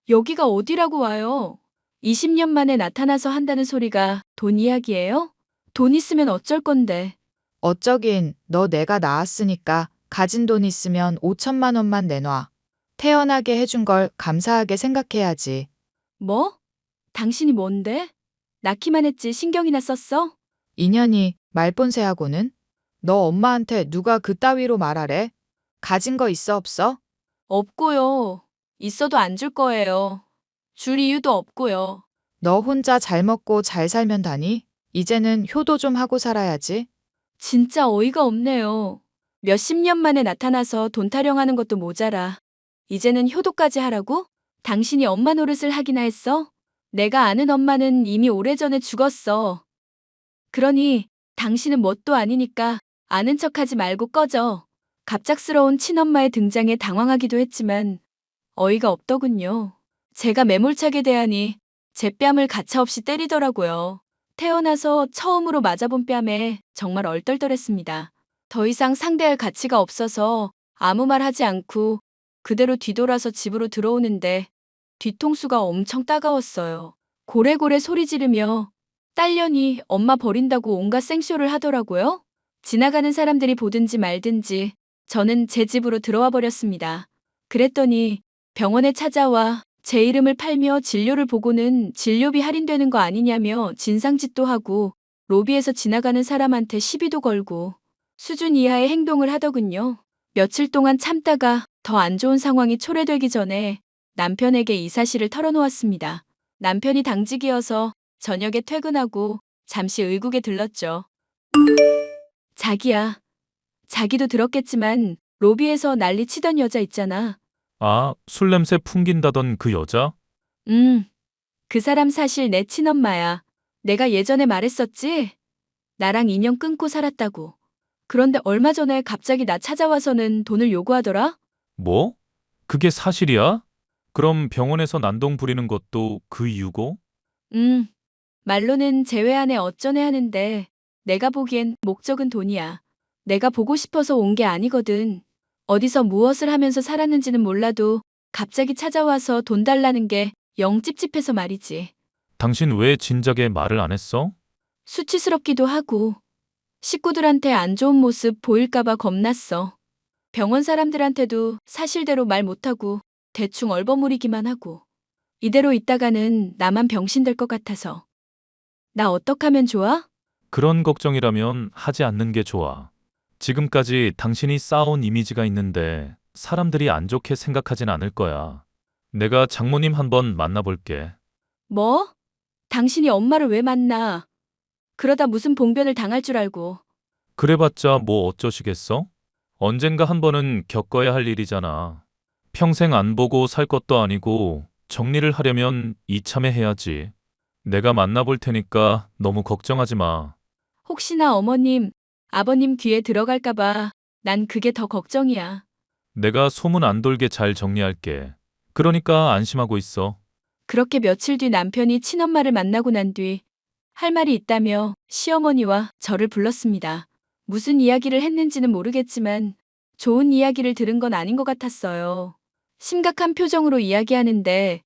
B: 여기가 어디라고 와요? 20년 만에 나타나서 한다는 소리가 돈 이야기예요? 돈 있으면 어쩔 건데.
E: 어쩌긴 너 내가 낳았으니까 가진 돈 있으면 5천만 원만 내놔. 태어나게 해준 걸 감사하게 생각해야지.
B: 뭐? 당신이 뭔데? 낳기만 했지 신경이나 썼어?
E: 인연이 말본새하고는? 너 엄마한테 누가 그따위로 말하래? 가진 거 있어 없어?
B: 없고요. 있어도 안 줄 거예요. 줄 이유도 없고요.
E: 너 혼자 잘 먹고 잘 살면 다니? 이제는 효도 좀 하고 살아야지.
B: 진짜 어이가 없네요. 몇십 년 만에 나타나서 돈 타령하는 것도 모자라. 이제는 효도까지 하라고? 당신이 엄마 노릇을 하기나 했어? 내가 아는 엄마는 이미 오래전에 죽었어. 그러니 당신은 뭣도 아니니까 아는 척하지 말고 꺼져. 갑작스러운 친엄마의 등장에 당황하기도 했지만 어이가 없더군요. 제가 매몰차게 대하니 제 뺨을 가차없이 때리더라고요. 태어나서 처음으로 맞아본 뺨에 정말 얼떨떨했습니다. 더 이상 상대할 가치가 없어서 아무 말 하지 않고 그대로 뒤돌아서 집으로 들어오는데 뒤통수가 엄청 따가웠어요. 고래고래 소리 지르며 딸년이 엄마 버린다고 온갖 생쇼를 하더라고요. 지나가는 사람들이 보든지 말든지 저는 제 집으로 들어와 버렸습니다. 그랬더니 병원에 찾아와 제 이름을 팔며 진료를 보고는 진료비 할인되는 거 아니냐며 진상짓도 하고 로비에서 지나가는 사람한테 시비도 걸고 수준 이하의 행동을 하더군요. 며칠 동안 참다가 더 안 좋은 상황이 초래되기 전에 남편에게 이 사실을 털어놓았습니다. 남편이 당직이어서 저녁에 퇴근하고 잠시 의국에 들렀죠. 자기야. 자기도 들었겠지만 로비에서 난리 치던 여자 있잖아.
H: 아, 술 냄새 풍긴다던 그 여자?
B: 그 사람 사실 내 친엄마야. 내가 예전에 말했었지? 나랑 인연 끊고 살았다고. 그런데 얼마 전에 갑자기 나 찾아와서는 돈을 요구하더라?
H: 뭐? 그게 사실이야? 그럼 병원에서 난동 부리는 것도 그 이유고?
B: 말로는 제외하네 어쩌네 하는데 내가 보기엔 목적은 돈이야. 내가 보고 싶어서 온 게 아니거든. 어디서 무엇을 하면서 살았는지는 몰라도 갑자기 찾아와서 돈 달라는 게 영 찝찝해서 말이지.
H: 당신 왜 진작에 말을 안 했어?
B: 수치스럽기도 하고 식구들한테 안 좋은 모습 보일까봐 겁났어. 병원 사람들한테도 사실대로 말 못하고 대충 얼버무리기만 하고 이대로 있다가는 나만 병신 될 것 같아서. 나 어떡하면 좋아?
H: 그런 걱정이라면 하지 않는 게 좋아. 지금까지 당신이 쌓아온 이미지가 있는데 사람들이 안 좋게 생각하진 않을 거야. 내가 장모님 한번 만나볼게.
B: 뭐? 당신이 엄마를 왜 만나? 그러다 무슨 봉변을 당할 줄 알고.
H: 그래봤자 뭐 어쩌시겠어? 언젠가 한 번은 겪어야 할 일이잖아. 평생 안 보고 살 것도 아니고 정리를 하려면 이참에 해야지. 내가 만나볼 테니까 너무 걱정하지 마.
B: 혹시나 어머님, 아버님 귀에 들어갈까봐 난 그게 더 걱정이야.
H: 내가 소문 안 돌게 잘 정리할게. 그러니까 안심하고 있어.
B: 그렇게 며칠 뒤 남편이 친엄마를 만나고 난 뒤 할 말이 있다며 시어머니와 저를 불렀습니다. 무슨 이야기를 했는지는 모르겠지만 좋은 이야기를 들은 건 아닌 것 같았어요. 심각한 표정으로 이야기하는데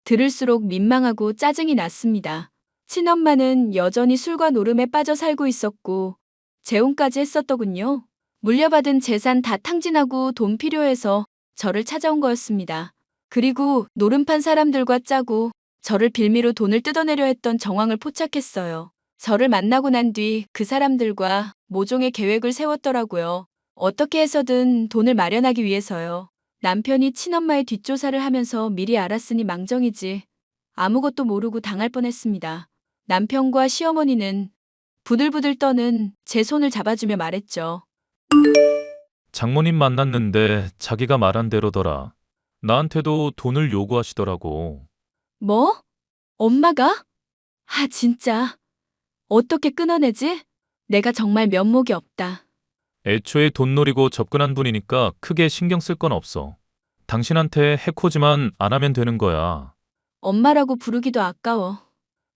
B: 들을수록 민망하고 짜증이 났습니다. 친엄마는 여전히 술과 노름에 빠져 살고 있었고 재혼까지 했었더군요. 물려받은 재산 다 탕진하고 돈 필요해서 저를 찾아온 거였습니다. 그리고 노름판 사람들과 짜고 저를 빌미로 돈을 뜯어내려 했던 정황을 포착했어요. 저를 만나고 난 뒤 그 사람들과 모종의 계획을 세웠더라고요. 어떻게 해서든 돈을 마련하기 위해서요. 남편이 친엄마의 뒷조사를 하면서 미리 알았으니 망정이지. 아무것도 모르고 당할 뻔했습니다. 남편과 시어머니는 부들부들 떠는 제 손을 잡아주며 말했죠.
H: 장모님 만났는데 자기가 말한 대로더라. 나한테도 돈을 요구하시더라고.
B: 뭐? 엄마가? 아, 진짜. 어떻게 끊어내지? 내가 정말 면목이 없다.
H: 애초에 돈 노리고 접근한 분이니까 크게 신경 쓸 건 없어. 당신한테 해코지만 안 하면 되는 거야.
B: 엄마라고 부르기도 아까워.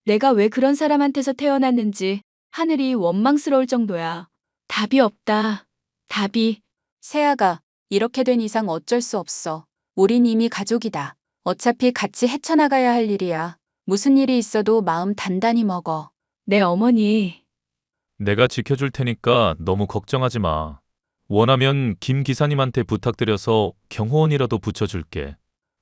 B: 내가 왜 그런 사람한테서 태어났는지 하늘이 원망스러울 정도야. 답이 없다. 답이.
G: 세아가, 이렇게 된 이상 어쩔 수 없어. 우린 이미 가족이다. 어차피 같이 헤쳐나가야 할 일이야. 무슨 일이 있어도 마음 단단히 먹어.
B: 내 어머니.
H: 내가 지켜줄 테니까 너무 걱정하지 마. 원하면 김 기사님한테 부탁드려서 경호원이라도 붙여줄게.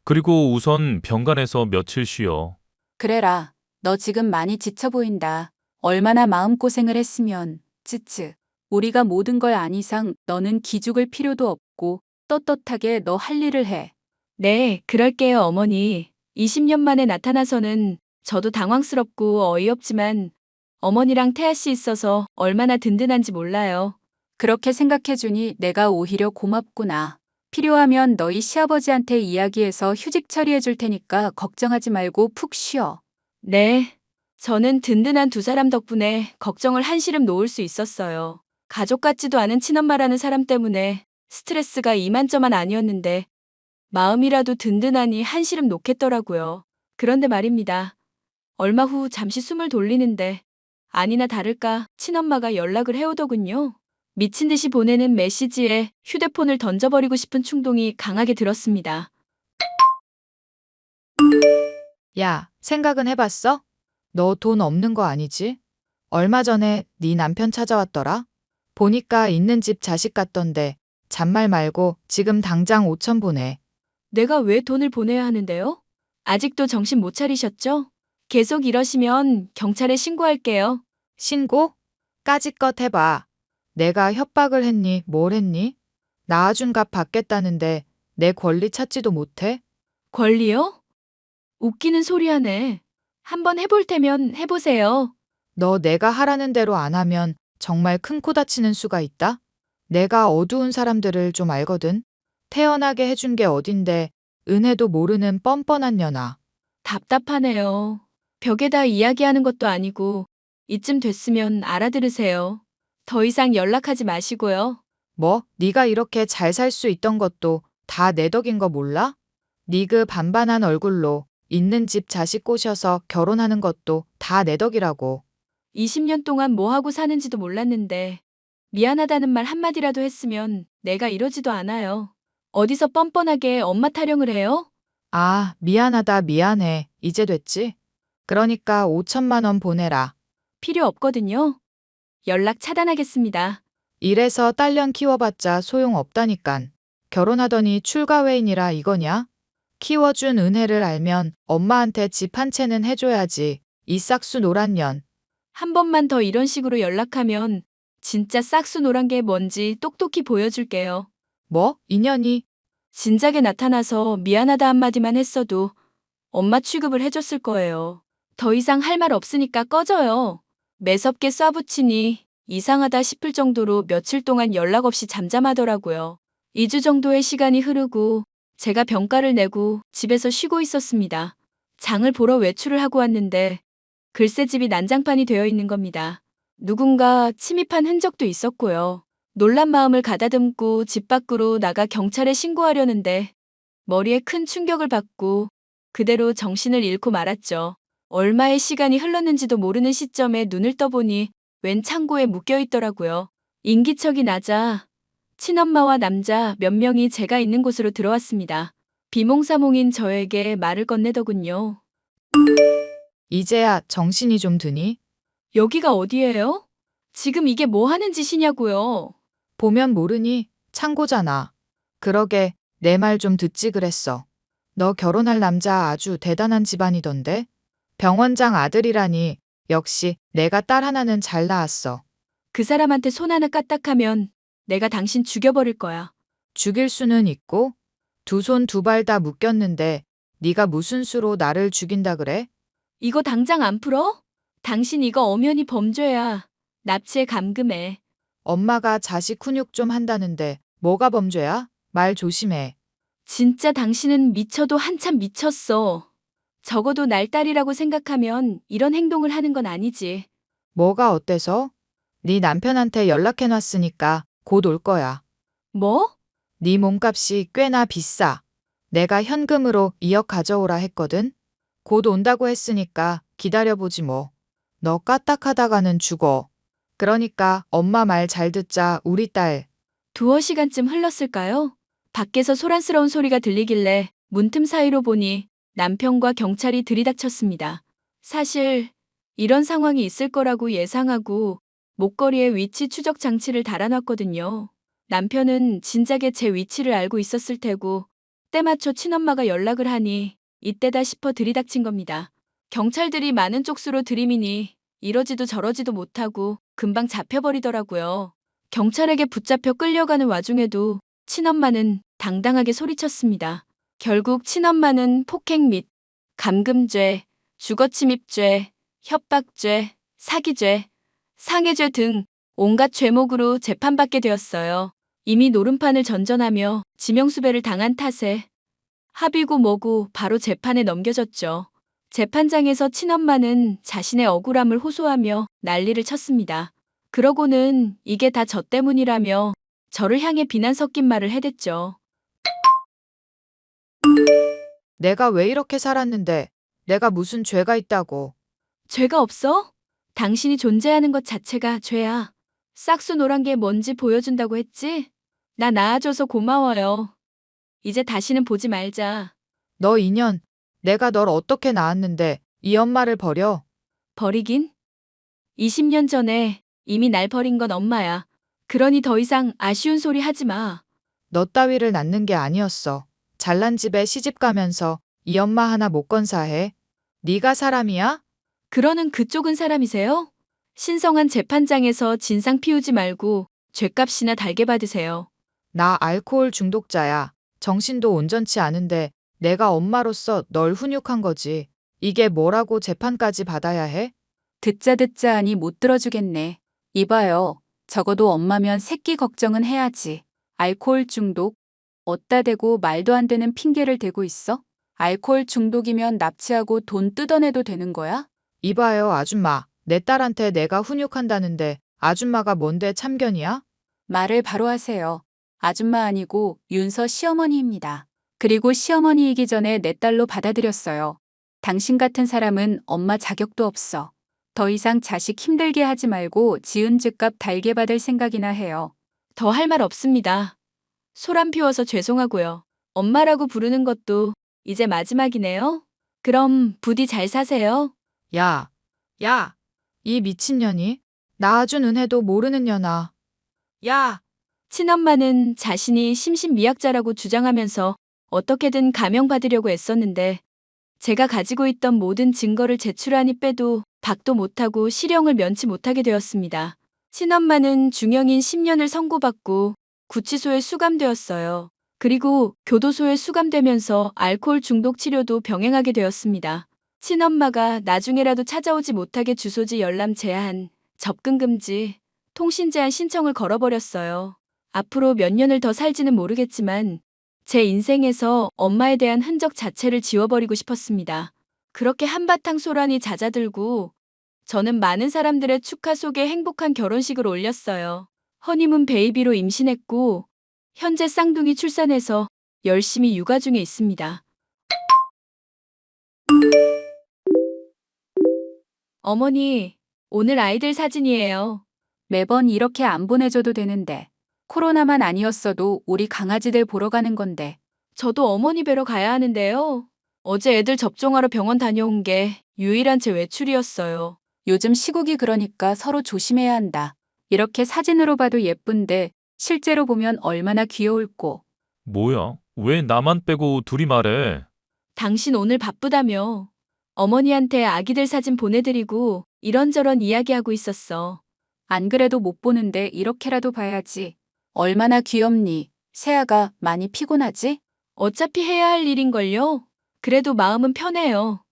H: 그리고 우선 병간에서 며칠 쉬어.
G: 그래라. 너 지금 많이 지쳐 보인다. 얼마나 마음고생을 했으면. 츠츠. 우리가 모든 걸 안 이상 너는 기죽을 필요도 없고 떳떳하게 너 할 일을 해.
B: 네, 그럴게요, 어머니. 20년 만에 나타나서는 저도 당황스럽고 어이없지만 어머니랑 태아 씨 있어서 얼마나 든든한지 몰라요.
G: 그렇게 생각해주니 내가 오히려 고맙구나. 필요하면 너희 시아버지한테 이야기해서 휴직 처리해줄 테니까 걱정하지 말고 푹 쉬어.
B: 네. 저는 든든한 두 사람 덕분에 걱정을 한시름 놓을 수 있었어요. 가족 같지도 않은 친엄마라는 사람 때문에 스트레스가 이만저만 아니었는데 마음이라도 든든하니 한시름 놓겠더라고요. 그런데 말입니다. 얼마 후 잠시 숨을 돌리는데 아니나 다를까 친엄마가 연락을 해오더군요. 미친 듯이 보내는 메시지에 휴대폰을 던져버리고 싶은 충동이 강하게 들었습니다.
E: 야, 생각은 해봤어? 너 돈 없는 거 아니지? 얼마 전에 네 남편 찾아왔더라? 보니까 있는 집 자식 같던데 잔말 말고 지금 당장 5천 보내.
B: 내가 왜 돈을 보내야 하는데요? 아직도 정신 못 차리셨죠? 계속 이러시면 경찰에 신고할게요.
E: 신고? 까짓것 해봐. 내가 협박을 했니? 뭘 했니? 낳아준 값 받겠다는데 내 권리 찾지도 못해?
B: 권리요? 웃기는 소리 하네. 한번 해볼 테면 해보세요.
E: 너 내가 하라는 대로 안 하면 정말 큰 코 다치는 수가 있다? 내가 어두운 사람들을 좀 알거든. 태어나게 해준 게 어딘데 은혜도 모르는 뻔뻔한 년아.
B: 답답하네요. 벽에다 이야기하는 것도 아니고 이쯤 됐으면 알아들으세요. 더 이상 연락하지 마시고요.
E: 뭐? 네가 이렇게 잘 살 수 있던 것도 다 내 덕인 거 몰라? 니그 반반한 얼굴로 있는 집 자식 꼬셔서 결혼하는 것도 다 내 덕이라고.
B: 20년 동안 뭐 하고 사는지도 몰랐는데 미안하다는 말 한마디라도 했으면 내가 이러지도 않아요. 어디서 뻔뻔하게 엄마 타령을 해요?
E: 아, 미안하다 미안해. 이제 됐지? 그러니까 5천만 원 보내라.
B: 필요 없거든요. 연락 차단하겠습니다.
E: 이래서 딸년 키워봤자 소용없다니깐. 결혼하더니 출가회인이라 이거냐? 키워준 은혜를 알면 엄마한테 집 한 채는 해줘야지. 이 싹수 노란 년.
B: 한 번만 더 이런 식으로 연락하면 진짜 싹수 노란 게 뭔지 똑똑히 보여줄게요.
E: 뭐? 인연이?
B: 진작에 나타나서 미안하다 한마디만 했어도 엄마 취급을 해줬을 거예요. 더 이상 할 말 없으니까 꺼져요. 매섭게 쏴붙이니 이상하다 싶을 정도로 며칠 동안 연락 없이 잠잠하더라고요. 2주 정도의 시간이 흐르고 제가 병가를 내고 집에서 쉬고 있었습니다. 장을 보러 외출을 하고 왔는데 글쎄 집이 난장판이 되어 있는 겁니다. 누군가 침입한 흔적도 있었고요. 놀란 마음을 가다듬고 집 밖으로 나가 경찰에 신고하려는데 머리에 큰 충격을 받고 그대로 정신을 잃고 말았죠. 얼마의 시간이 흘렀는지도 모르는 시점에 눈을 떠보니 웬 창고에 묶여 있더라고요. 인기척이 나자 친엄마와 남자 몇 명이 제가 있는 곳으로 들어왔습니다. 비몽사몽인 저에게 말을 건네더군요.
E: 이제야 정신이 좀 드니?
B: 여기가 어디예요? 지금 이게 뭐 하는 짓이냐고요.
E: 보면 모르니? 창고잖아. 그러게 내 말 좀 듣지 그랬어. 너 결혼할 남자 아주 대단한 집안이던데? 병원장 아들이라니. 역시 내가 딸 하나는 잘 낳았어.
B: 그 사람한테 손 하나 까딱하면 내가 당신 죽여버릴 거야.
E: 죽일 수는 있고 두 손 두 발 다 묶였는데 네가 무슨 수로 나를 죽인다 그래?
B: 이거 당장 안 풀어? 당신 이거 엄연히 범죄야. 납치에 감금해.
E: 엄마가 자식 훈육 좀 한다는데 뭐가 범죄야? 말 조심해.
B: 진짜 당신은 미쳐도 한참 미쳤어. 적어도 날 딸이라고 생각하면 이런 행동을 하는 건 아니지.
E: 뭐가 어때서? 네 남편한테 연락해놨으니까 곧 올 거야.
B: 뭐?
E: 네 몸값이 꽤나 비싸. 내가 현금으로 2억 가져오라 했거든. 곧 온다고 했으니까 기다려보지 뭐. 너 까딱하다가는 죽어. 그러니까 엄마 말 잘 듣자, 우리 딸.
B: 두어 시간쯤 흘렀을까요? 밖에서 소란스러운 소리가 들리길래 문틈 사이로 보니 남편과 경찰이 들이닥쳤습니다. 사실 이런 상황이 있을 거라고 예상하고 목걸이에 위치 추적 장치를 달아놨거든요. 남편은 진작에 제 위치를 알고 있었을 테고 때맞춰 친엄마가 연락을 하니 이때다 싶어 들이닥친 겁니다. 경찰들이 많은 쪽수로 들이미니 이러지도 저러지도 못하고 금방 잡혀버리더라고요. 경찰에게 붙잡혀 끌려가는 와중에도 친엄마는 당당하게 소리쳤습니다. 결국 친엄마는 폭행 및 감금죄, 주거침입죄, 협박죄, 사기죄, 상해죄 등 온갖 죄목으로 재판받게 되었어요. 이미 노름판을 전전하며 지명수배를 당한 탓에 합의고 뭐고 바로 재판에 넘겨졌죠. 재판장에서 친엄마는 자신의 억울함을 호소하며 난리를 쳤습니다. 그러고는 이게 다 저 때문이라며 저를 향해 비난 섞인 말을 해댔죠.
E: 내가 왜 이렇게 살았는데 내가 무슨 죄가 있다고.
B: 죄가 없어? 당신이 존재하는 것 자체가 죄야. 싹수 노란 게 뭔지 보여준다고 했지? 나 낳아줘서 고마워요. 이제 다시는 보지 말자.
E: 너 인연, 내가 널 어떻게 낳았는데 이 엄마를 버려?
B: 버리긴? 20년 전에 이미 날 버린 건 엄마야. 그러니 더 이상 아쉬운 소리 하지 마.
E: 너 따위를 낳는 게 아니었어. 잘난 집에 시집 가면서 이 엄마 하나 못 건사해. 네가 사람이야?
B: 그러는 그쪽은 사람이세요? 신성한 재판장에서 진상 피우지 말고 죗값이나 달게 받으세요.
E: 나 알코올 중독자야. 정신도 온전치 않은데 내가 엄마로서 널 훈육한 거지. 이게 뭐라고 재판까지 받아야 해?
G: 듣자 듣자 하니 못 들어주겠네. 이봐요. 적어도 엄마면 새끼 걱정은 해야지. 알코올 중독? 어따 대고 말도 안 되는 핑계를 대고 있어? 알코올 중독이면 납치하고 돈 뜯어내도 되는 거야?
E: 이봐요, 아줌마. 내 딸한테 내가 훈육한다는데 아줌마가 뭔데 참견이야?
G: 말을 바로 하세요. 아줌마 아니고 윤서 시어머니입니다. 그리고 시어머니이기 전에 내 딸로 받아들였어요. 당신 같은 사람은 엄마 자격도 없어. 더 이상 자식 힘들게 하지 말고 지은 죗값 달게 받을 생각이나 해요.
B: 더 할 말 없습니다. 소란 피워서 죄송하고요. 엄마라고 부르는 것도 이제 마지막이네요. 그럼 부디 잘 사세요.
E: 야, 야, 이 미친년이? 낳아준 은혜도 모르는 년아. 야,
B: 친엄마는 자신이 심신미약자라고 주장하면서 어떻게든 감형받으려고 애썼는데 제가 가지고 있던 모든 증거를 제출하니 빼도 박도 못하고 실형을 면치 못하게 되었습니다. 친엄마는 중형인 10년을 선고받고 구치소에 수감되었어요. 그리고 교도소에 수감되면서 알코올 중독 치료도 병행하게 되었습니다. 친엄마가 나중에라도 찾아오지 못하게 주소지 열람 제한, 접근 금지, 통신 제한 신청을 걸어버렸어요. 앞으로 몇 년을 더 살지는 모르겠지만 제 인생에서 엄마에 대한 흔적 자체를 지워버리고 싶었습니다. 그렇게 한바탕 소란이 잦아들고 저는 많은 사람들의 축하 속에 행복한 결혼식을 올렸어요. 허니문 베이비로 임신했고 현재 쌍둥이 출산해서 열심히 육아 중에 있습니다. 어머니, 오늘 아이들 사진이에요.
G: 매번 이렇게 안 보내줘도 되는데. 코로나만 아니었어도 우리 강아지들 보러 가는 건데.
B: 저도 어머니 뵈러 가야 하는데요. 어제 애들 접종하러 병원 다녀온 게 유일한 제 외출이었어요.
G: 요즘 시국이 그러니까 서로 조심해야 한다. 이렇게 사진으로 봐도 예쁜데 실제로 보면 얼마나 귀여울꼬.
H: 뭐야? 왜 나만 빼고 둘이 말해?
B: 당신 오늘 바쁘다며. 어머니한테 아기들 사진 보내드리고 이런저런 이야기하고 있었어.
G: 안 그래도 못 보는데 이렇게라도 봐야지. 얼마나 귀엽니? 세아가 많이 피곤하지?
B: 어차피 해야 할 일인걸요? 그래도 마음은 편해요.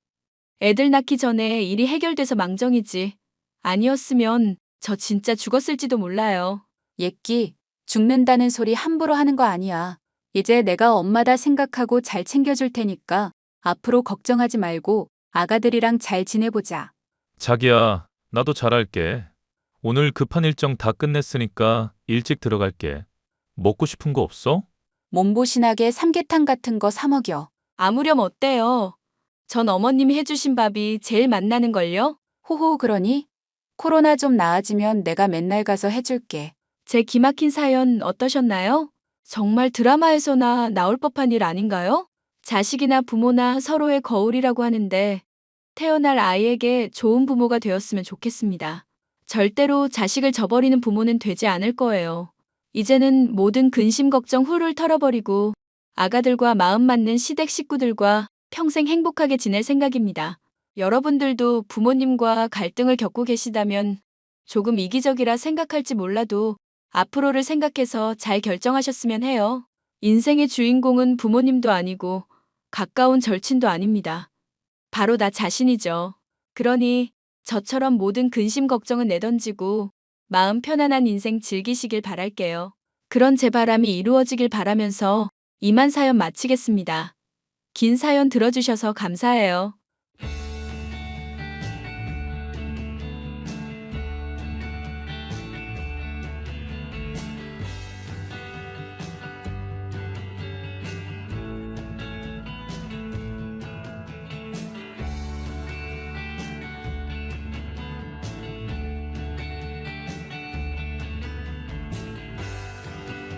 B: 애들 낳기 전에 일이 해결돼서 망정이지. 아니었으면 저 진짜 죽었을지도 몰라요.
G: 예끼, 죽는다는 소리 함부로 하는 거 아니야. 이제 내가 엄마다 생각하고 잘 챙겨줄 테니까 앞으로 걱정하지 말고 아가들이랑 잘 지내보자.
H: 자기야, 나도 잘할게. 오늘 급한 일정 다 끝냈으니까 일찍 들어갈게. 먹고 싶은 거 없어?
G: 몸보신하게 삼계탕 같은 거 사 먹여.
B: 아무렴 어때요? 전 어머님이 해주신 밥이 제일 맛나는걸요?
G: 호호 그러니? 코로나 좀 나아지면 내가 맨날 가서 해줄게.
B: 제 기막힌 사연 어떠셨나요? 정말 드라마에서나 나올 법한 일 아닌가요? 자식이나 부모나 서로의 거울이라고 하는데 태어날 아이에게 좋은 부모가 되었으면 좋겠습니다. 절대로 자식을 저버리는 부모는 되지 않을 거예요. 이제는 모든 근심 걱정 훌훌 털어버리고 아가들과 마음 맞는 시댁 식구들과 평생 행복하게 지낼 생각입니다. 여러분들도 부모님과 갈등을 겪고 계시다면 조금 이기적이라 생각할지 몰라도 앞으로를 생각해서 잘 결정하셨으면 해요. 인생의 주인공은 부모님도 아니고 가까운 절친도 아닙니다. 바로 나 자신이죠. 그러니 저처럼 모든 근심 걱정은 내던지고 마음 편안한 인생 즐기시길 바랄게요. 그런 제 바람이 이루어지길 바라면서 이만 사연 마치겠습니다. 긴 사연 들어주셔서 감사해요.